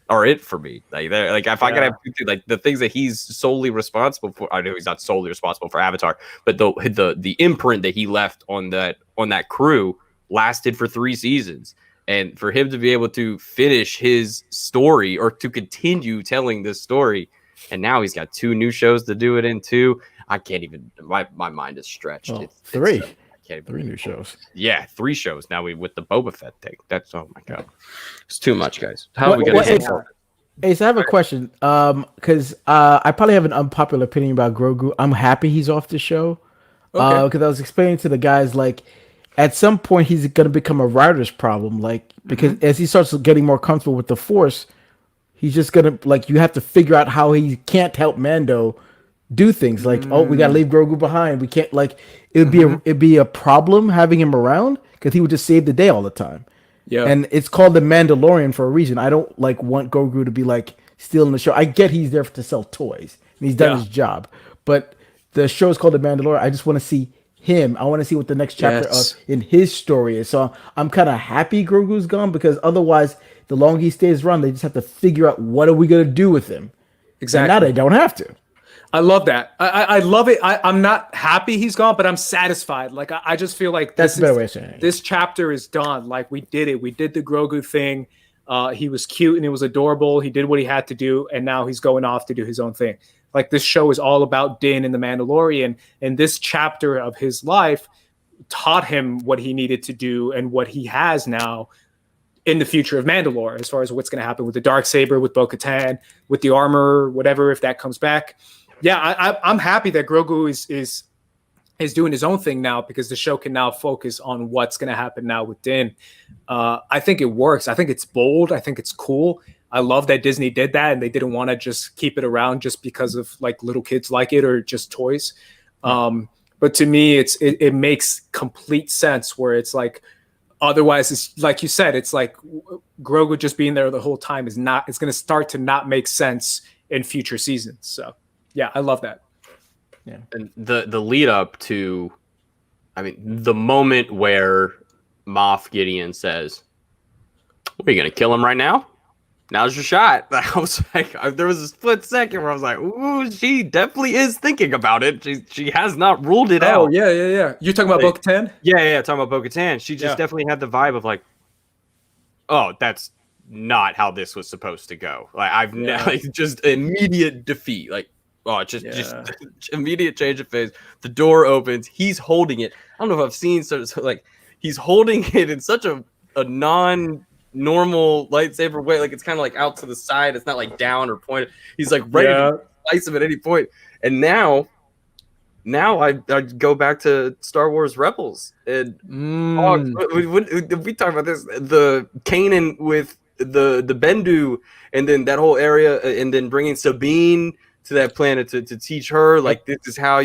are it for me. Like, if I gotta have like the things that he's solely responsible for. I know he's not solely responsible for Avatar, but the imprint that he left on that crew lasted for 3 seasons. And for him to be able to finish his story or to continue telling this story, and now he's got 2 new shows to do it in too. I can't even. My mind is stretched. Well, 3. Can't 3 new shows. Yeah, 3 shows now. With the Boba Fett thing. That's, oh my god, it's too much, guys. How are we gonna get more? Ace, I have a question. Because I probably have an unpopular opinion about Grogu. I'm happy he's off the show. Because I was explaining to the guys, like, at some point he's gonna become a writer's problem. Like, because as he starts getting more comfortable with the Force, he's just gonna, like, you have to figure out how he can't help Mando do things. Like, oh, we gotta leave Grogu behind. We can't, like, it'd be a problem having him around because he would just save the day all the time. Yeah. And it's called The Mandalorian for a reason. I don't, like, want Grogu to be, like, stealing the show. I get he's there to sell toys and he's done his job, but the show is called The Mandalorian. I just want to see him. I want to see what the next chapter in his story is. So I'm kind of happy Grogu's gone, because otherwise, the longer he stays around, they just have to figure out what are we going to do with him. Exactly. And now they don't have to. I love that. I love it. I'm not happy he's gone, but I'm satisfied. Like, I just feel like that's a better way of saying it. This chapter is done. Like, we did it. We did the Grogu thing. He was cute and it was adorable. He did what he had to do, and now he's going off to do his own thing. Like, this show is all about Din and the Mandalorian, and this chapter of his life taught him what he needed to do and what he has now in the future of Mandalore, as far as what's going to happen with the Darksaber, with Bo-Katan, with the armor, whatever, if that comes back. Yeah, I'm happy that Grogu is doing his own thing now, because the show can now focus on what's going to happen now with Din. I think it works. I think it's bold. I think it's cool. I love that Disney did that, and they didn't want to just keep it around just because of, like, little kids like it or just toys. But to me, it makes complete sense, where it's like, otherwise, it's like you said, it's like Grogu just being there the whole time it's going to start to not make sense in future seasons. So yeah, I love that. Yeah. And the lead up to, I mean, the moment where Moff Gideon says, "Are you going to kill him right now? Now's your shot." I was like, there was a split second where I was like, "Ooh, she definitely is thinking about it. She has not ruled it out." Oh, yeah. You're talking about Bo-Katan? Yeah, talking about Bo-Katan. She just definitely had the vibe of, like, oh, that's not how this was supposed to go. Like, like, just immediate defeat. Like, oh, just immediate change of phase. The door opens. He's holding it. I don't know if I've seen so like, he's holding it in such a non-normal lightsaber way. Like, it's kind of like out to the side. It's not like down or pointed. He's like ready to slice him at any point. And now I go back to Star Wars Rebels. And we talk about this, the Kanan with the Bendu, and then that whole area, and then bringing Sabine to that planet to teach her, like, this is how,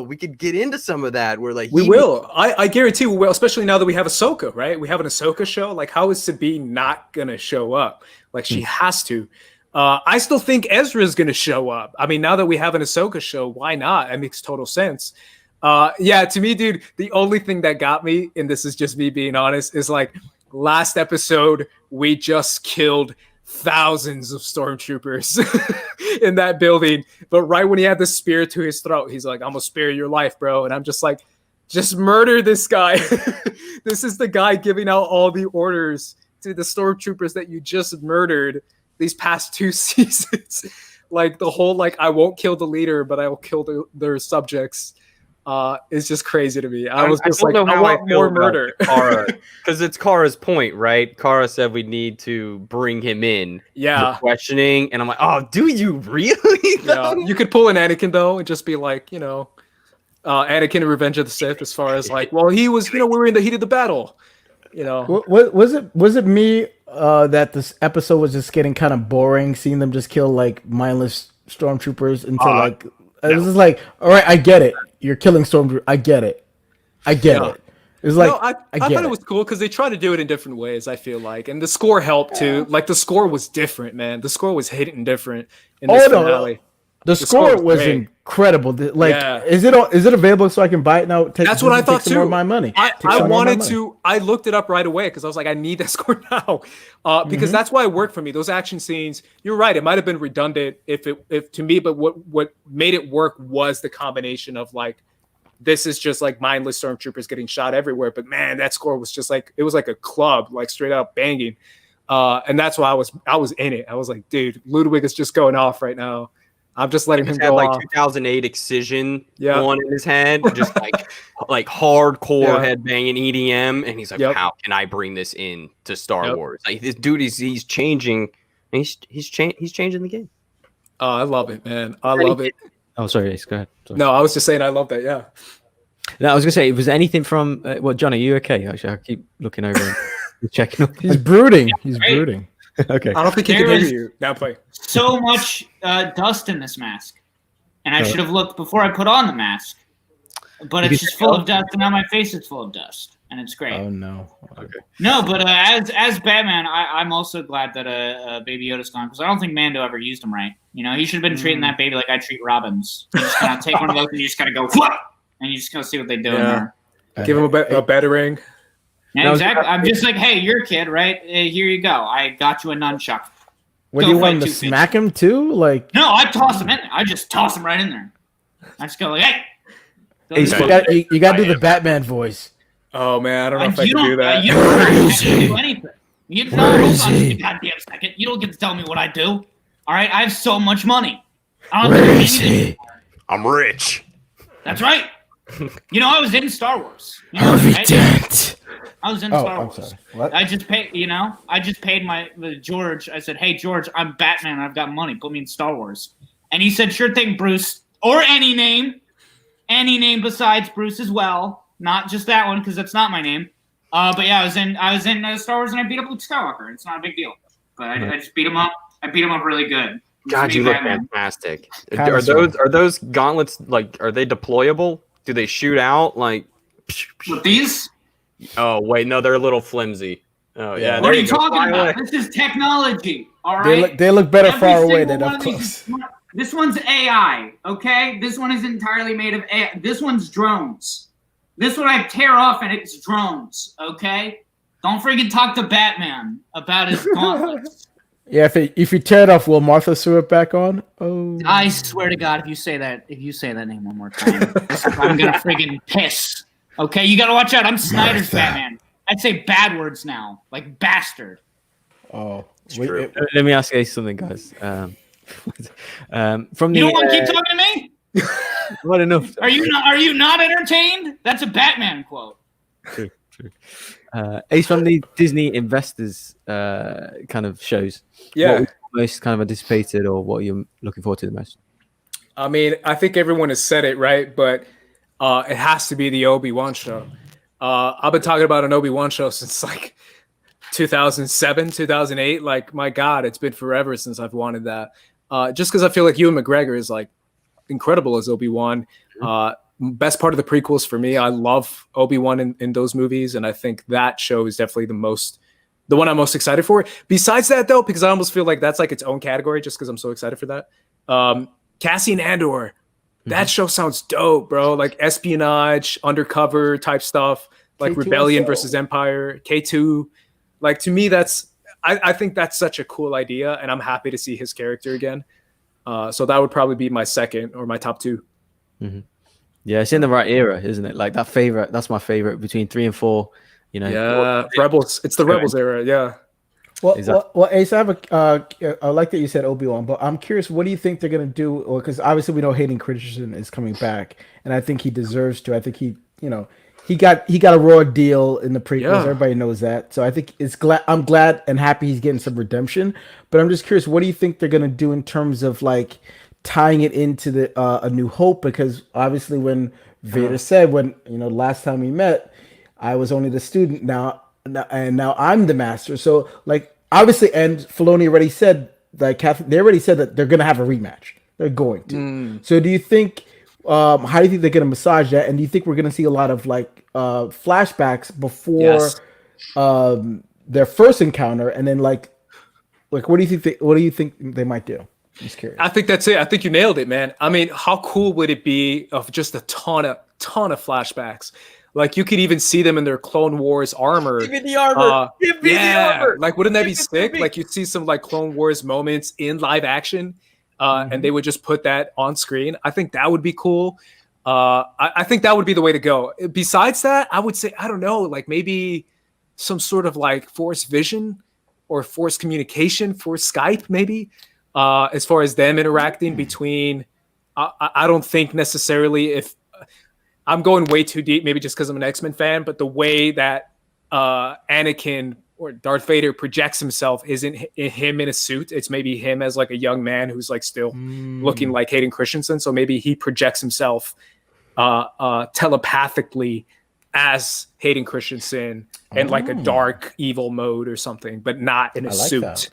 we could get into some of that, where, like, we will. I guarantee we will, especially now that we have Ahsoka, right? We have an Ahsoka show. Like, how is Sabine not gonna show up? Like, she has to. I still think Ezra's gonna show up. I mean, now that we have an Ahsoka show, why not? It makes total sense. To me, dude, the only thing that got me, and this is just me being honest, is, like, last episode we just killed thousands of stormtroopers in that building, but right when he had the spear to his throat, he's like, "I'm gonna spare your life, bro." And I'm just like, just murder this guy. This is the guy giving out all the orders to the stormtroopers that you just murdered these past 2 seasons. Like the whole like I won't kill the leader, but I will kill their subjects. Is just crazy to me. I was just like, I want more murder. Because it's Kara's point, right? Kara said we need to bring him in. Yeah. For questioning, and I'm like, oh, do you really? Yeah. You could pull an Anakin though, and just be like, Anakin and Revenge of the Sith, as far as like, well, he was, we were in the heat of the battle. What was it me that this episode was just getting kind of boring, seeing them just kill like mindless stormtroopers until it was just like, all right, I get it. You're killing stormtroopers. I get it. It was like I thought it was cool because they try to do it in different ways. I feel like, and the score helped too. Like the score was different, man. The score was hitting different in this finale. The score was incredible. Like, is it available so I can buy it now? That's what I thought too. More of my money. I wanted to. I looked it up right away because I was like, I need that score now, because that's why it worked for me. Those action scenes. You're right. It might have been redundant if to me, but what made it work was the combination of like, this is just like mindless stormtroopers getting shot everywhere. But man, that score was just like, it was like a club, like straight out banging, and that's why I was in it. I was like, dude, Ludwig is just going off right now. I'm just letting him go off. 2008 Excision on in his head, just like hardcore headbanging EDM, and he's like, "How can I bring this in to Star Wars?" Like this dude, he's changing, he's changing the game. Oh, I love it, man! I love it. Oh, sorry, go ahead. Sorry. No, I was just saying I love that. Yeah. No, I was gonna say, was there anything from John? Are you okay? Actually, I keep looking over and checking up. He's brooding. He's brooding. Okay. I don't think he can hear you. Now play. So much dust in this mask, and I should have looked before I put on the mask. But it's just full of dust, and now my face is full of dust, and it's great. Oh no. Okay. No, but as Batman, I'm also glad that Baby Yoda's gone, because I don't think Mando ever used him right. He should have been treating that baby like I treat Robins. You just kind of take one of those, and you just kind of go, "Whoop!" and you just go see what they do in there. Give him a battering. Yeah, exactly. I'm just like, hey, you're a kid, right? Here you go. I got you a nunchuck. What, do you want him to smack him too? Like, no, I toss him in there. I just toss him right in there. I just go like, hey. You got to do the Batman voice. Oh man, I don't know if I can do that. You don't have to do anything. Hold on just a goddamn second. You don't get to tell me what I do. All right, I have so much money. I don't have to do anything. I'm rich. That's right. I was in Star Wars. I was in Star Wars. I'm sorry. What? I just paid my George. I said, "Hey George, I'm Batman. I've got money. Put me in Star Wars." And he said, "Sure thing, Bruce, or any name besides Bruce as well, not just that one because that's not my name." But yeah, I was in Star Wars and I beat up Luke Skywalker. It's not a big deal, but I just beat him up. I beat him up really good. God, you look fantastic. Are those gauntlets are they deployable? Do they shoot out like? With these? Oh wait, no, they're a little flimsy. Oh yeah. What are you talking about? This is technology. All right. They look better far away than up close. This one's AI. Okay, this one is entirely made of AI. This one's drones. This one I tear off and it's drones. Okay, don't freaking talk to Batman about his gauntlets. Yeah, if you tear it off, will Martha sew it back on? Oh, I swear to God, if you say that name one more time, I'm gonna freaking piss. Okay, you gotta watch out. I'm Snyder's Batman. I'd say bad words now, like bastard. Oh, let me ask you something, guys. From you don't want to keep talking to me? What enough? Are you not entertained? That's a Batman quote. True. Ace, from the Disney investors kind of shows. Yeah. What was most kind of anticipated, or what you're looking forward to the most? I mean, I think everyone has said it, right? But it has to be the Obi-Wan show. I've been talking about an Obi-Wan show since like 2007, 2008. Like, my God, it's been forever since I've wanted that. Just because I feel like Ewan McGregor is like incredible as Obi-Wan. Best part of the prequels for me. I love Obi-Wan in those movies, and I think that show is definitely the one I'm most excited for. Besides that, though, because I almost feel like that's like its own category, just because I'm so excited for that. Cassian Andor. That show sounds dope, bro. Like espionage, undercover type stuff, like K2 Rebellion versus Empire, K2. Like, to me, I think that's such a cool idea, and I'm happy to see his character again. So that would probably be my second or my top two. Mm-hmm. Yeah, it's in the right era, isn't it? Like that's my favorite between 3 and 4. Yeah, Rebels. It's the Rebels era. Yeah. Well, Ace, I like that you said Obi-Wan, but I'm curious, what do you think they're gonna do? Or because obviously we know Hayden Christensen is coming back, and I think he deserves to. I think he got a raw deal in the prequels. Yeah. Everybody knows that, so I think I'm glad and happy he's getting some redemption. But I'm just curious, what do you think they're gonna do in terms of like tying it into the A New Hope? Because obviously when Vader said, when last time we met, I was only the student now I'm the master. So like obviously, and Filoni already said they already said that they're gonna have a rematch. They're going to. So do you think? How do you think they're gonna massage that? And do you think we're gonna see a lot of like flashbacks before their first encounter, and then like what do you think they might do? I'm just curious. I think that's it. I think you nailed it, man. I mean, how cool would it be of just a ton of flashbacks? Like you could even see them in their Clone Wars armor. Give me the armor. Give me the armor. Like wouldn't that be sick? Like you'd see some like Clone Wars moments in live action, and they would just put that on screen. I think that would be cool. I think that would be the way to go. Besides that, I would say I don't know, like maybe some sort of like Force vision or Force communication, Force Skype, maybe. As far as them interacting between, I don't think necessarily if. I'm going way too deep, maybe just because I'm an X-Men fan, but the way that Anakin or Darth Vader projects himself isn't him in a suit. It's maybe him as like a young man who's like still looking like Hayden Christensen. So maybe he projects himself telepathically as Hayden Christensen in like a dark evil mode or something, but not in a suit.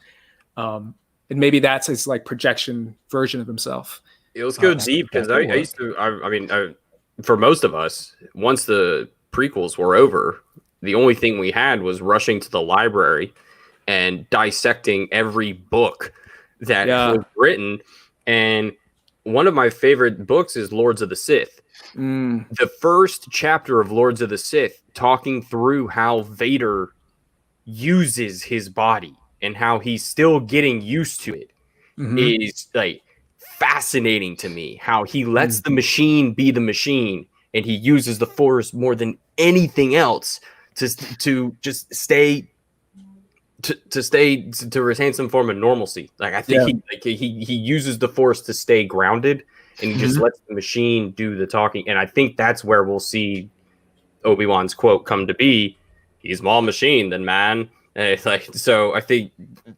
And maybe that's his like projection version of himself. Let's go deep because I used to. I mean, for most of us, once the prequels were over, the only thing we had was rushing to the library and dissecting every book that was written. And one of my favorite books is Lords of the Sith. The first chapter of Lords of the Sith, talking through how Vader uses his body and how he's still getting used to it, is like fascinating to me. How he lets the machine be the machine, and he uses the Force more than anything else to just stay to retain some form of normalcy. Like I think he uses the Force to stay grounded, and he just lets the machine do the talking. And I think that's where we'll see Obi-Wan's quote come to be. He's more machine than man. And it's like, so I think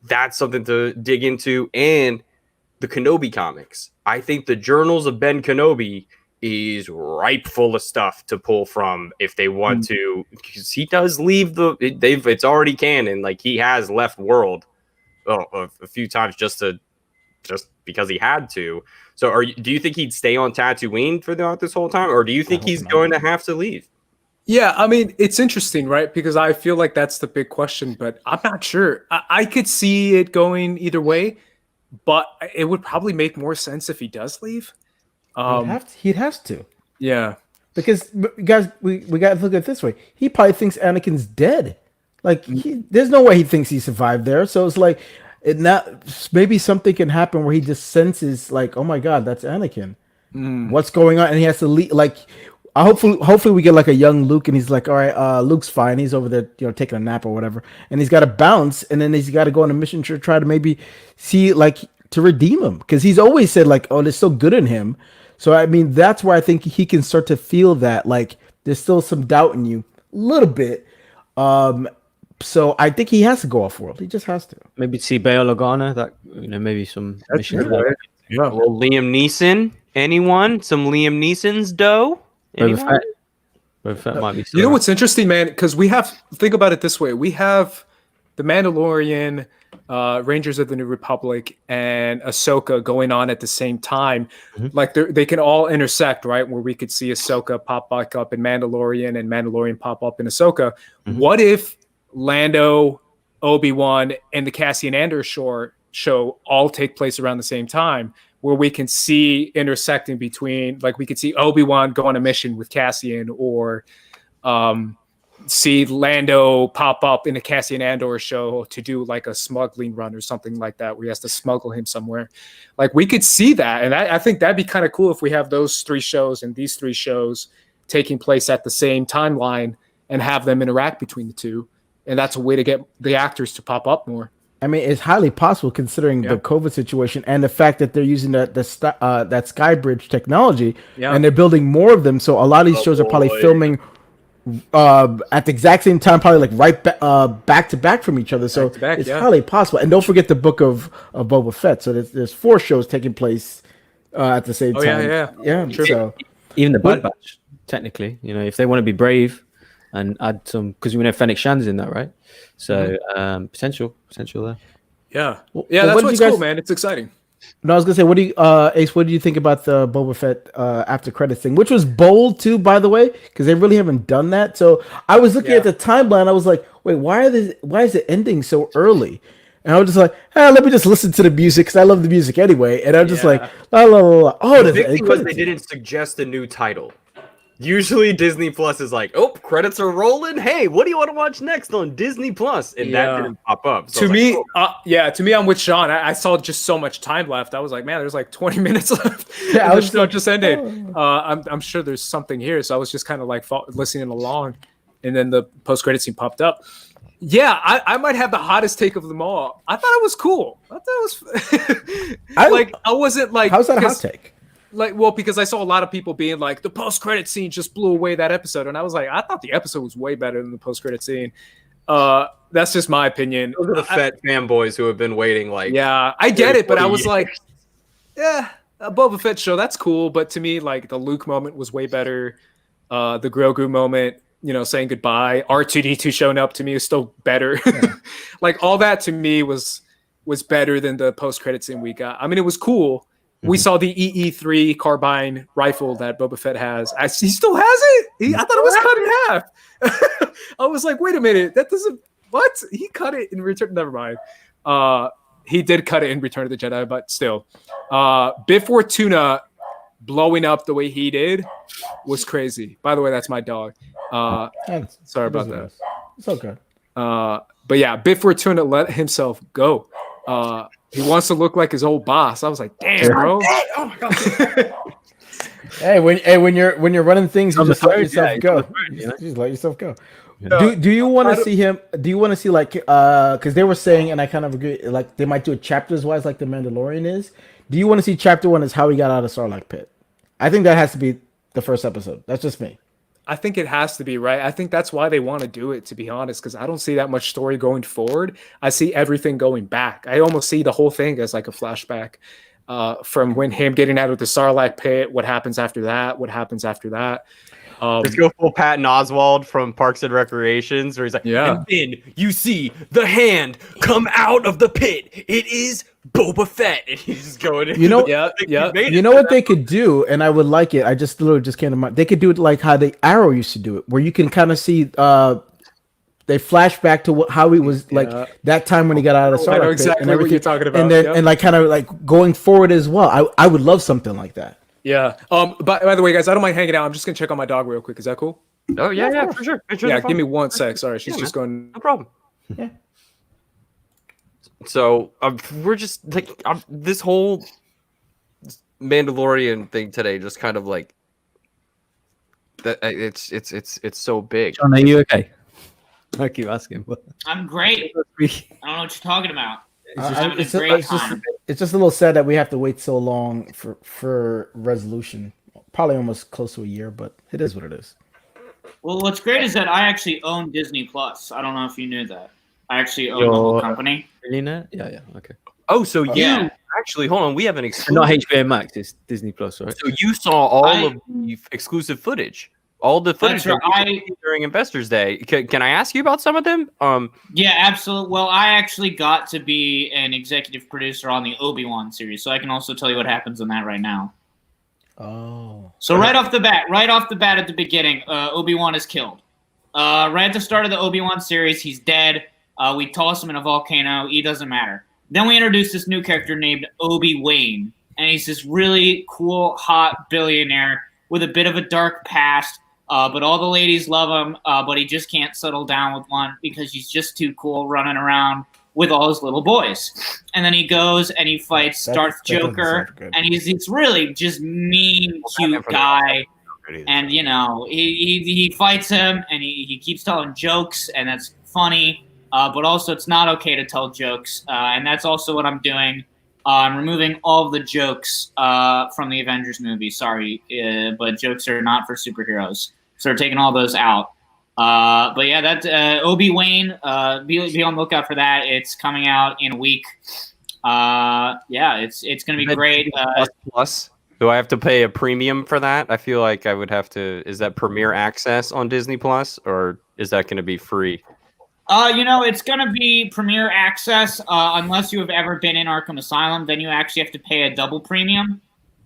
that's something to dig into. And the Kenobi comics. I think the Journals of Ben Kenobi is ripe full of stuff to pull from if they want to, because he does leave it's already canon. Like he has left world a few times just because he had to. So do you think he'd stay on Tatooine throughout this whole time, or do you think he's going to have to leave? Yeah, I mean, it's interesting, right? Because I feel like that's the big question, but I'm not sure. I could see it going either way, but it would probably make more sense if he does leave. He'd have to. Yeah. Because, guys, we got to look at it this way. He probably thinks Anakin's dead. Like, there's no way he thinks he survived there. So it's like, maybe something can happen where he just senses, like, oh my God, that's Anakin. What's going on? And he has to leave. Like, hopefully we get like a young Luke, and he's like, all right, Luke's fine. He's over there, taking a nap or whatever. And he's got to bounce, and then he's got to go on a mission to try to maybe see, like, to redeem him. Because he's always said, like, oh, there's still good in him. So, I mean, that's where I think he can start to feel that, like, there's still some doubt in you, a little bit. So I think he has to go off world. He just has to. Maybe see Bail Organa. That maybe some missions. Yeah. Well, Liam Neeson. Anyone? Some Liam Neeson's dough. Boba Fett might be. You know what's interesting, man? Because think about it this way: we have the Mandalorian, Rangers of the New Republic, and Ahsoka going on at the same time. Like they can all intersect, right? Where we could see Ahsoka pop back up in Mandalorian, and Mandalorian pop up in Ahsoka. What if Lando, Obi-Wan, and the Cassian Andor show all take place around the same time, where we can see intersecting between, like we could see Obi-Wan go on a mission with Cassian, or see Lando pop up in a Cassian Andor show to do like a smuggling run or something like that, where he has to smuggle him somewhere. Like we could see that. And I think that'd be kind of cool if we have those three shows and these three shows taking place at the same timeline and have them interact between the two. And that's a way to get the actors to pop up more. I mean, it's highly possible considering the COVID situation and the fact that they're using that Skybridge technology, and they're building more of them. So a lot of these shows are probably filming at the exact same time, probably like back to back from each other. So it's highly possible. And don't forget the book of Boba Fett. So there's 4 shows taking place at the same time. Yeah. True. So even the Bad Batch, technically, if they want to be brave and add some, because we know Fennec Shan's in that, right? So potential there. Yeah, that's what's cool, man. It's exciting. No, I was gonna say, what do you, Ace? What do you think about the Boba Fett after credits thing, which was bold too, by the way, because they really haven't done that. So I was looking at the timeline. I was like, wait, why is it ending so early? And I was just like, let me just listen to the music because I love the music anyway. And I'm just like, la la la la. Oh, the thing was they didn't suggest a new title. Usually Disney Plus is like, oh, credits are rolling. Hey, what do you want to watch next on Disney Plus? And that didn't pop up. So to me, I'm with Sean. I saw just so much time left. I was like, man, there's like 20 minutes left. Yeah, I was just ended. I'm sure there's something here. So I was just kind of like listening along, and then the post-credit scene popped up. Yeah, I might have the hottest take of them all. I thought it was cool. I thought it was I wasn't like, how's that a hot take? Because I saw a lot of people being like, the post-credit scene just blew away that episode. And I was like, I thought the episode was way better than the post-credit scene. That's just my opinion. Those are the Fett fanboys who have been waiting like... Yeah, I get it, but I was like, a Boba Fett show, that's cool. But to me, like, the Luke moment was way better. The Grogu moment, saying goodbye. R2-D2 showing up to me is still better. Yeah. Like, all that to me was better than the post-credit scene we got. I mean, it was cool. We saw the EE3 carbine rifle that Boba Fett has. He still has it? I thought it was cut in half. I was like, wait a minute. That doesn't... What? He cut it in Return... Never mind. He did cut it in Return of the Jedi, but still. Bib Fortuna blowing up the way he did was crazy. By the way, that's my dog. Sorry about that. It's okay. But yeah, Bib Fortuna let himself go. He wants to look like his old boss. I was like, damn, bro. Oh my god. Hey, when you're running things, you just let yourself go. Just let yourself go. Yeah. Do you want to see him? Do you want to see like because they were saying, and I kind of agree, like they might do it chapters wise, like the Mandalorian is. Do you want to see chapter 1 is how he got out of Sarlacc pit? I think that has to be the first episode. That's just me. I think it has to be, right? I think that's why they want to do it, to be honest, because I don't see that much story going forward. I see everything going back. I almost see the whole thing as like a flashback from when him getting out of the Sarlacc pit, what happens after that, Let's go full Patton Oswalt from Parks and Recreations, where he's like, and then you see the hand come out of the pit. It is Boba Fett. And he's just going, you know what they could do, and I would like it. I just literally just came to mind. They could do it like how the Arrow used to do it, where you can kind of see they flash back to how he was like that time when he got out of the Sarlacc pit. I know exactly what you're talking about. And then and like kind of like going forward as well. I would love something like that. Yeah. By the way, guys, I don't mind hanging out. I'm just gonna check on my dog real quick. Is that cool? Oh yeah, for sure. Yeah, give me 1 sec. Sorry, she's just going. No problem. Yeah. So we're just like this whole Mandalorian thing today, just kind of like that. It's so big. John, are you okay? I keep asking. I'm great. I don't know what you're talking about. It's just a little sad that we have to wait so long for resolution. Probably almost close to a year, but it is what it is. Well, what's great is that I actually own Disney Plus. I don't know if you knew that. I actually own the whole company. Really? Yeah. Okay. Oh, so you actually hold on. We have an exclusive. Not HBO Max. It's Disney Plus, right? So you saw all of the exclusive footage. All the footage during Investors Day. Can I ask you about some of them? Yeah, absolutely. Well, I actually got to be an executive producer on the Obi-Wan series, so I can also tell you what happens in that right now. Oh. So right off the bat at the beginning, Obi-Wan is killed. Right at the start of the Obi-Wan series, he's dead. We toss him in a volcano. He doesn't matter. Then we introduce this new character named Obi-Wan, and he's this really cool, hot billionaire with a bit of a dark past. But all the ladies love him, but he just can't settle down with one because he's just too cool running around with all his little boys. And then he goes and he fights Darth Joker, and he's really just mean, cute guy. And, he fights him, and he keeps telling jokes, and that's funny. but also it's not okay to tell jokes, and that's also what I'm doing. I'm removing all of the jokes from the Avengers movie. Sorry, but jokes are not for superheroes, so we're taking all those out. But yeah, that Obi-Wan, be on the lookout for that. It's coming out in a week. Yeah, it's gonna be great. Plus, do I have to pay a premium for that? I feel like I would have to. Is that Premier Access on Disney Plus, or is that going to be free? It's going to be Premier Access unless you have ever been in Arkham Asylum. Then you actually have to pay a double premium,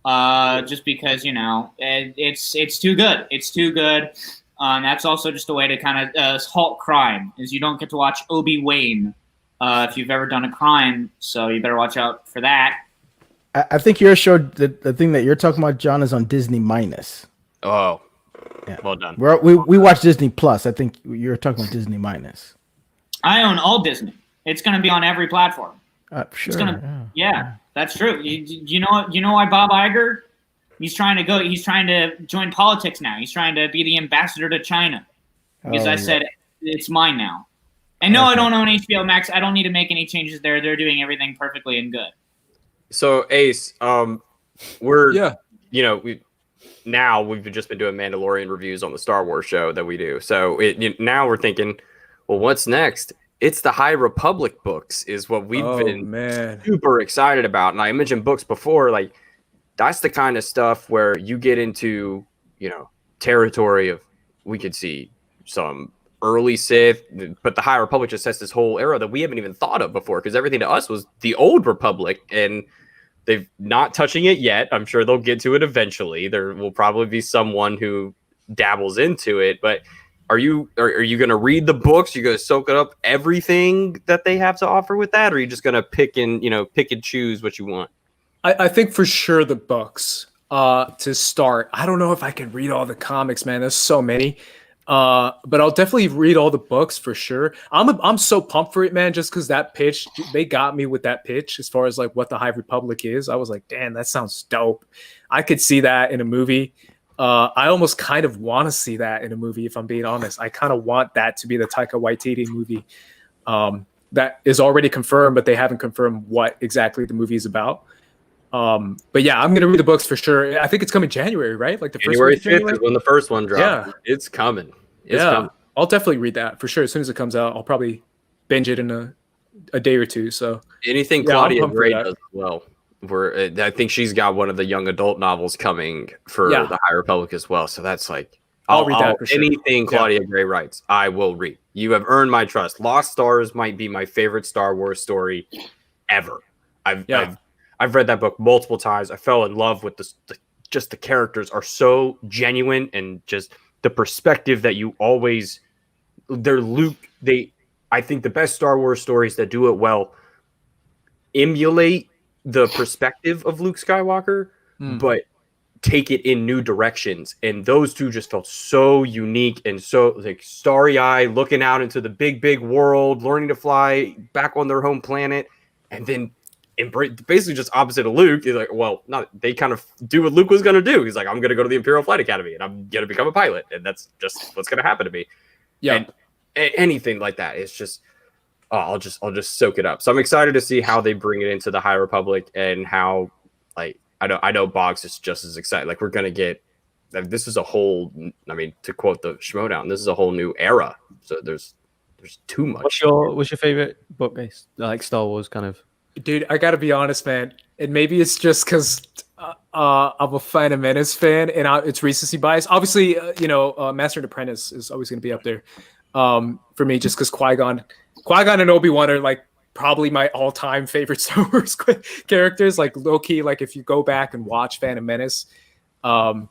just because it's too good. It's too good. That's also just a way to kind of halt crime, is you don't get to watch Obi-Wan if you've ever done a crime. So you better watch out for that. I think your show, the thing that you're talking about, John, is on Disney Minus. Oh, yeah. Well done. We watch Disney Plus. I think you're talking about Disney Minus. I own all Disney. It's going to be on every platform. Sure. It's gonna, yeah, that's true. You know why Bob Iger? He's trying to join politics now. He's trying to be the ambassador to China because I said it's mine now. And no, I don't own HBO Max. I don't need to make any changes there. They're doing everything perfectly and good. So Ace, we've just been doing Mandalorian reviews on the Star Wars show that we do. So now we're thinking, well, what's next? It's the High Republic books is what we've been super excited about. And I mentioned books before, like that's the kind of stuff where you get into, territory of, we could see some early Sith, but the High Republic just sets this whole era that we haven't even thought of before, because everything to us was the Old Republic, and they've not touching it yet. I'm sure they'll get to it eventually. There will probably be someone who dabbles into it, but are you going to read the books? You're going to soak it up everything that they have to offer with that, or are you just going to pick and choose what you want? I think for sure the books to start. I don't know if I can read all the comics, man. There's so many. But I'll definitely read all the books for sure. I'm so pumped for it, man, just because that pitch, they got me with that pitch as far as like what the High Republic is. I was like, damn, that sounds dope. I could see that in a movie. I almost kind of want to see that in a movie, if I'm being honest. I kind of want that to be the Taika Waititi movie that is already confirmed, but they haven't confirmed what exactly the movie is about. But yeah, I'm gonna read the books for sure. I think it's coming January, right? Like the January 5th is when the first one drops. Yeah, it's coming. It's coming. I'll definitely read that for sure. As soon as it comes out, I'll probably binge it in a day or two. So anything Claudia Gray does as well. I think she's got one of the young adult novels coming for the High Republic as well. So that's like I'll read that for sure. Anything Claudia Gray writes, I will read. You have earned my trust. Lost Stars might be my favorite Star Wars story ever. I've read that book multiple times. I fell in love with just the characters are so genuine, and just the perspective that you always I think the best Star Wars stories that do it well emulate the perspective of Luke Skywalker, but take it in new directions. And those two just felt so unique and so like starry-eyed, looking out into the big, big world, learning to fly back on their home planet, and then basically just opposite of Luke. He's like, they kind of do what Luke was going to do. He's like, I'm going to go to the Imperial Flight Academy and I'm going to become a pilot. And that's just what's going to happen to me. Yeah. And anything like that, it's just, I'll just soak it up. So I'm excited to see how they bring it into the High Republic, and how, like, I know Bogz is just as excited. Like, we're going to get, this is a whole, to quote the Schmoedown, this is a whole new era. So there's too much. What's your favorite book, guys? Like Star Wars kind of? Dude, I gotta be honest, man. And maybe it's just because I'm a Phantom Menace fan, and it's recency bias. Obviously, Master and Apprentice is always going to be up there for me, just because Qui-Gon and Obi-Wan are like probably my all-time favorite Star Wars characters. Like low-key, like if you go back and watch Phantom Menace, they got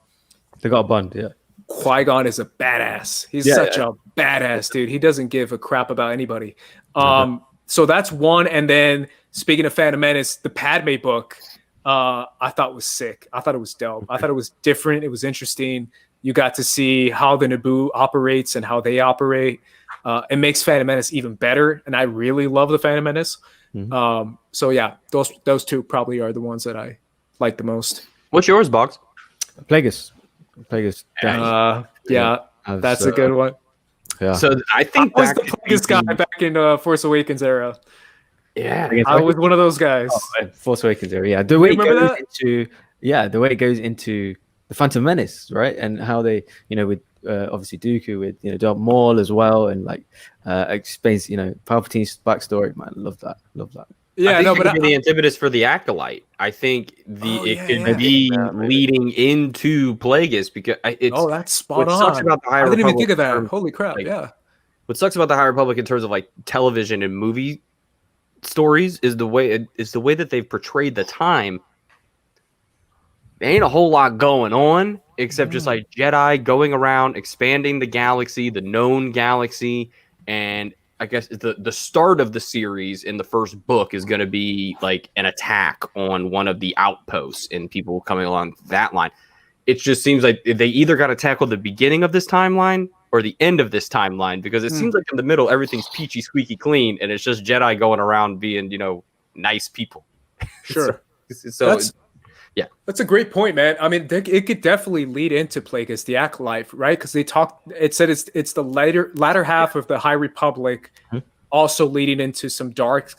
a bond, yeah. Qui-Gon is a badass. He's such a badass dude. He doesn't give a crap about anybody. So that's one, and then. Speaking of Phantom Menace, the Padme book, I thought was sick. I thought it was dope. I thought it was different. It was interesting. You got to see how the Naboo operates and how they operate. It makes Phantom Menace even better, and I really love the Phantom Menace. Mm-hmm. So yeah, those two probably are the ones that I like the most. What's yours, Bogz? Plagueis. Yeah, that's a good one. Yeah. So I think I was the Plagueis guy back in Force Awakens era. Yeah, I was one of those guys. Force Awakens era. Yeah, the You way it remember goes that? into the way it goes into the Phantom Menace, right? And how they, with obviously Dooku, with Darth Maul as well, and like explains Palpatine's backstory. Man, love that. I Yeah, think no, it but could be the impetus for the Acolyte. I think it could be leading into Plagueis because it's that's spot what on. sucks about the High I didn't even Republic think of that. terms, Holy crap! like, Yeah. What sucks about the High Republic in terms of like television and movie stories is the way that they've portrayed the time. There ain't a whole lot going on except just like Jedi going around expanding the galaxy, the known galaxy, and I guess the start of the series in the first book is going to be like an attack on one of the outposts and people coming along that line. It just seems like they either got to tackle the beginning of this timeline or the end of this timeline, because it seems like in the middle everything's peachy squeaky clean and it's just Jedi going around being nice people. Sure. so That's a great point, man. I mean, it could definitely lead into Plagueis, the Acolyte, right? Because it said it's the latter half of the High Republic, also leading into some dark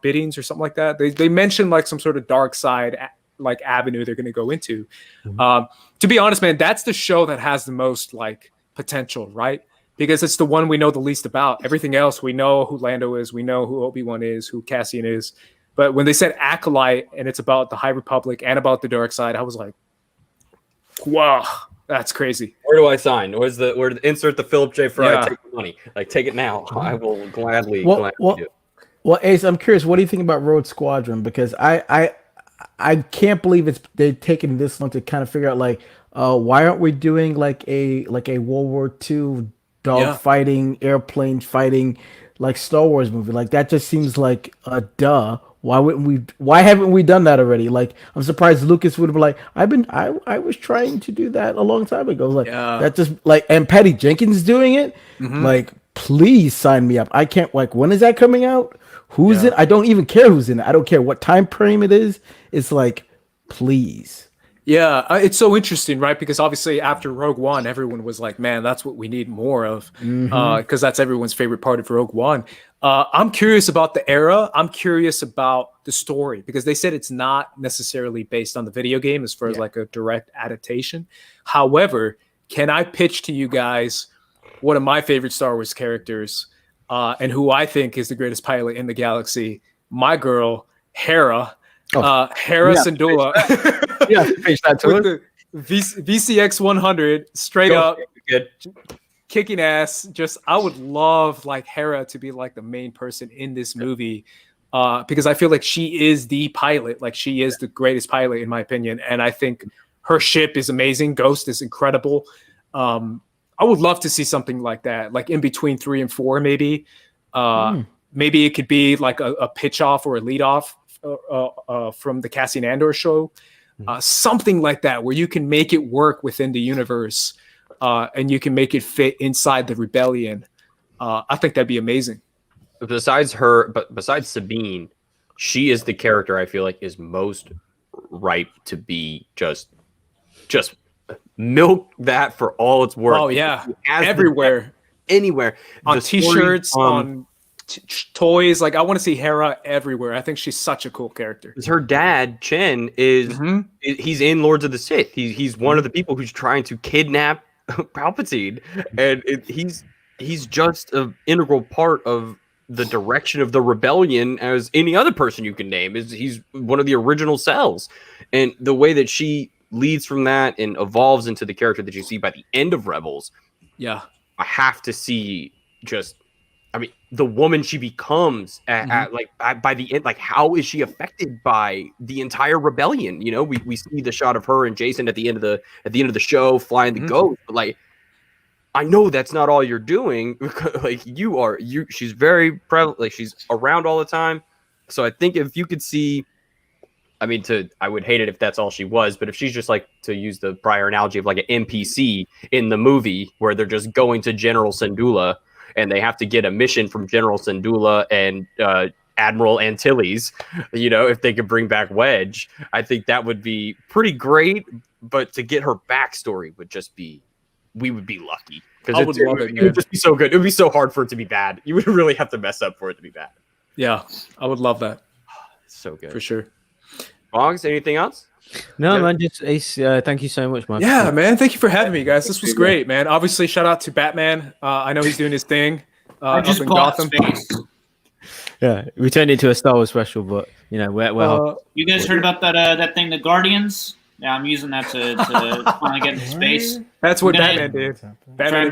biddings or something like that. They mentioned like some sort of dark side like avenue they're going to go into. To be honest, man, that's the show that has the most like potential, right? Because it's the one we know the least about. Everything else, we know who Lando is, we know who Obi-Wan is, who Cassian is. But when they said Acolyte and it's about the High Republic and about the dark side, I was like, wow, that's crazy. Where do I sign? Where insert the Philip J. Fry, Yeah. take the money. Like, take it now. I will gladly Well, do it. well, Ace, I'm curious. What do you think about Rogue Squadron? Because I can't believe they've taken this long to kind of figure out like, why aren't we doing like a World War II dog fighting, airplane fighting, like Star Wars movie? Like that just seems like a duh. Why haven't we done that already? Like, I'm surprised Lucas would have been like, I was trying to do that a long time ago. Like that just like, and Patty Jenkins doing it. Like, please sign me up. I can't, like, when is that coming out? Who's in? I don't even care who's in it. I don't care what time frame it is. It's like, please. Yeah, it's so interesting, right? Because obviously after Rogue One, everyone was like, man, that's what we need more of, because that's everyone's favorite part of Rogue One. I'm curious about the era. I'm curious about the story, because they said it's not necessarily based on the video game as far as like a direct adaptation. However, can I pitch to you guys one of my favorite Star Wars characters and who I think is the greatest pilot in the galaxy? My girl, Hera. Hera Syndulla. Pitch that to with the VCX 100 straight up kicking ass. Just I would love like Hera to be like the main person in this movie, because I feel like she is the pilot. Like she is the greatest pilot in my opinion, and I think her ship is amazing. Ghost is incredible. I would love to see something like that, like in between 3 and 4, maybe. Maybe it could be like a pitch off or a lead off from the Cassian Andor show, something like that, where you can make it work within the universe, and you can make it fit inside the rebellion. I think that'd be amazing. Besides Sabine, she is the character I feel like is most ripe to be just milk that for all it's worth. Oh yeah, everywhere, anywhere, on T-shirts, on toys. Like I want to see Hera everywhere. I think she's such a cool character. Her dad Chen he's in Lords of the Sith. He's one of the people who's trying to kidnap Palpatine, and he's just an integral part of the direction of the rebellion as any other person you can name. He's one of the original cells, and the way that she leads from that and evolves into the character that you see by the end of Rebels. I have to see the woman she becomes by the end. Like, how is she affected by the entire rebellion? We see the shot of her and Jason at the end of the show flying the ghost, but like, I know that's not all you're doing. Like she's very prevalent. Like she's around all the time. So I think if you could see, I would hate it if that's all she was, but if she's just like, to use the prior analogy of like an NPC in the movie where they're just going to General Syndulla and they have to get a mission from General Syndulla and Admiral Antilles, if they could bring back Wedge, I think that would be pretty great. But to get her backstory would just be, we would be lucky, I would love it, It man. would just be so good. It would be so hard for it to be bad. You would really have to mess up for it to be bad. Yeah, I would love that. It's so good. For sure. Bogz, anything else? No, man, just Ace. Thank you so much, man. Yeah, man. Thank you for having me, guys. This was great, man. Obviously, shout out to Batman. I know he's doing his thing I just up in bought Gotham. space. Yeah, we turned it into a Star Wars special, but you know, we're You guys heard about that thing, the Guardians? Yeah, I'm using that to finally get into space. That's what I'm gonna- Batman did. So Batman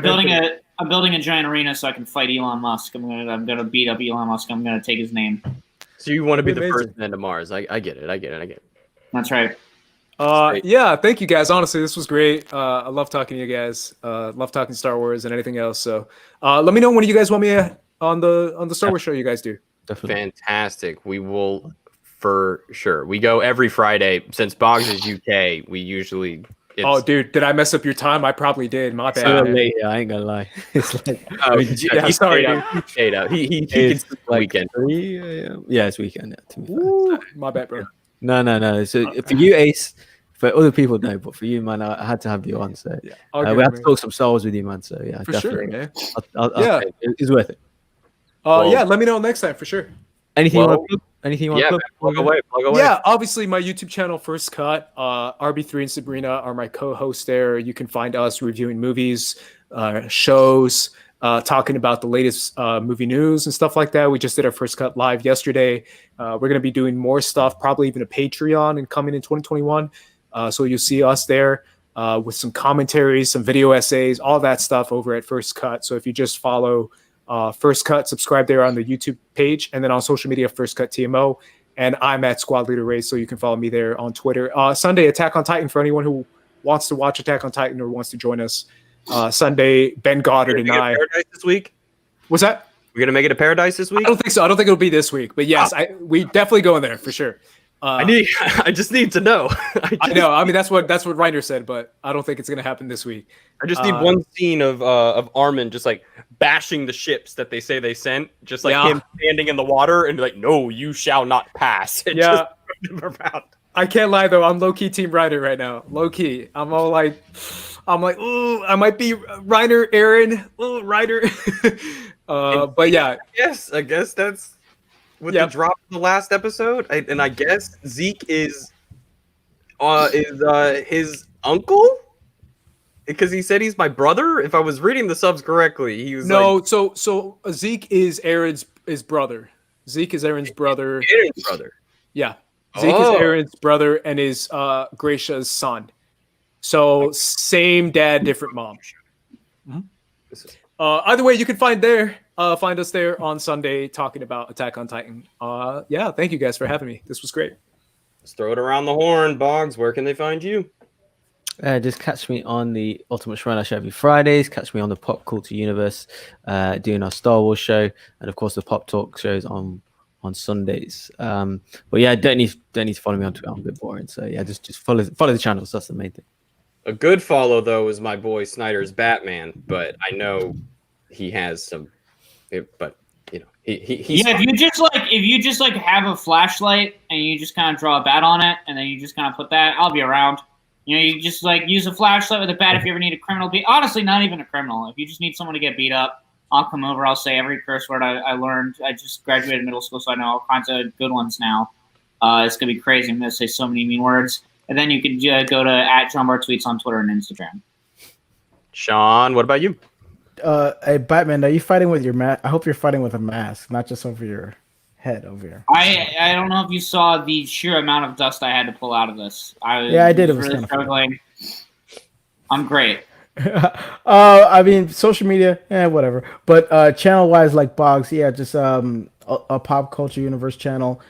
I'm building a giant arena so I can fight Elon Musk. I'm gonna beat up Elon Musk. I'm gonna take his name. So you want to be the Amazing. first man to Mars. I get it. That's right. Yeah, thank you guys. Honestly, this was great. I love talking to you guys. Love talking Star Wars and anything else. So let me know when you guys want me on the Star Wars show you guys do. definitely. Fantastic. We will for sure. We go every Friday. Since Bogz is UK, we usually Oh, dude, did I mess up your time? I probably did. My bad. So man. late, yeah, I ain't gonna lie. It's like Yeah, sorry, dude. He stayed out. He it's can like weekend. 3 a.m. Yeah, it's weekend. Yeah, to be fair. Ooh, my bad, bro. No. So for you, Ace, for other people, no, but for you, man, I had to have you on. So Yeah, all good, we have to man. talk some Star Wars with you, man. So yeah, For definitely. sure, man. Yeah, it's worth it. Yeah, let me know next time for sure. Anything Well, you want to plug? Anything you want Yeah, to man, plug away. Yeah, obviously my YouTube channel, First Cut. RB3 and Sabrina are my co-hosts there. You can find us reviewing movies, shows, talking about the latest movie news and stuff like that. We just did our First Cut live yesterday. We're going to be doing more stuff, probably even a Patreon and coming in 2021. So you'll see us there with some commentaries, some video essays, all that stuff over at First Cut. So if you just follow First Cut, subscribe there on the YouTube page, and then on social media, First Cut TMO. And I'm at Squad Leader Race, so you can follow me there on Twitter. Sunday, Attack on Titan for anyone who wants to watch Attack on Titan or wants to join us. Sunday, Ben Goddard and I. Paradise this week. What's that? We're gonna make it a paradise this week. I don't think so. I don't think it'll be this week, but yes, we definitely go in there for sure. I just need to know. I know. I mean, that's what Reiner said, but I don't think it's gonna happen this week. I just need one scene of Armin just like bashing the ships that they say they sent, just like him standing in the water and be like, "No, you shall not pass." And Yeah. just run him around. I can't lie though. I'm low key Team Reiner right now. Low key. I'm like, ooh, I might be Reiner, Aaron, ooh, Reiner. But yeah, Yes, I guess that's with the drop of the last episode, and I guess Zeke is his uncle because he said he's my brother. If I was reading the subs correctly, he was So Zeke is Aaron's brother. Zeke is Aaron's brother. Aaron's brother. Yeah, Zeke is Aaron's brother and is Gracia's son. So same dad, different mom. Either way, you can find us there on Sunday talking about Attack on Titan. Yeah, thank you guys for having me. This was great. Let's throw it around the horn, Bogz. Where can they find you? Just catch me on the Ultimate Shrine show every Fridays. Catch me on the Pop Culture Universe, doing our Star Wars show, and of course the Pop Talk shows on Sundays. But yeah, don't need to follow me on Twitter. I'm a bit boring. So yeah, just follow the channels. That's the main thing. A good follow though is my boy Snyder's Batman, but I know he has some. But you know, he's if you just have a flashlight and you just kind of draw a bat on it, and then you just kind of put that, I'll be around. You know, you just like use a flashlight with a bat if you ever need a criminal beat. Honestly, not even a criminal. If you just need someone to get beat up, I'll come over. I'll say every curse word I learned. I just graduated middle school, so I know all kinds of good ones now. It's gonna be crazy. I'm gonna say so many mean words. And then you can go to @Jon Barr Tweets on Twitter and Instagram. Sean, what about you? Hey, Batman, are you fighting with your mask? I hope you're fighting with a mask, not just over your head over here. I don't know if you saw the sheer amount of dust I had to pull out of this. I did. It was really kind struggling. I'm great. I mean, social media, whatever. But channel-wise, like Bogz, just a pop culture universe channel.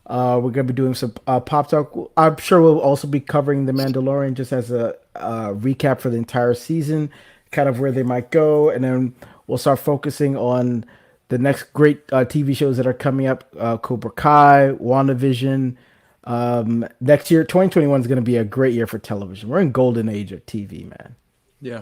We're gonna be doing some pop talk. I'm sure we'll also be covering The Mandalorian just as a recap for the entire season, kind of where they might go, and then we'll start focusing on the next great TV shows that are coming up: Cobra Kai, WandaVision. Next year, 2021 is going to be a great year for television. We're in golden age of TV, man. Yeah.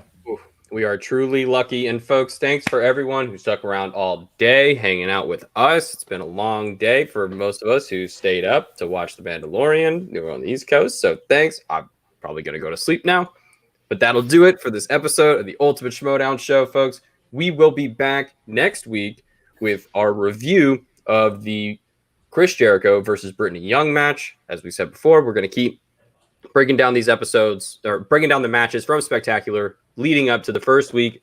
We are truly lucky. And folks, thanks for everyone who stuck around all day hanging out with us. It's been a long day for most of us who stayed up to watch The Mandalorian. We were on the East Coast. So thanks. I'm probably going to go to sleep now. But that'll do it for this episode of the Ultimate Schmoedown Show, folks. We will be back next week with our review of the Chris Jericho versus Brittany Young match. As we said before, we're going to keep breaking down these episodes, or breaking down the matches from Spectacular leading up to the first week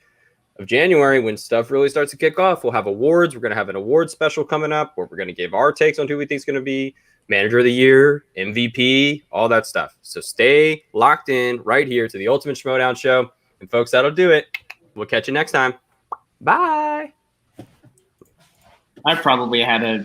of January when stuff really starts to kick off. We'll have awards. We're going to have an award special coming up where we're going to give our takes on who we think is going to be Manager of the Year, MVP, all that stuff. So stay locked in right here to the Ultimate Schmoedown Show. And folks, that'll do it. We'll catch you next time. Bye. I probably had a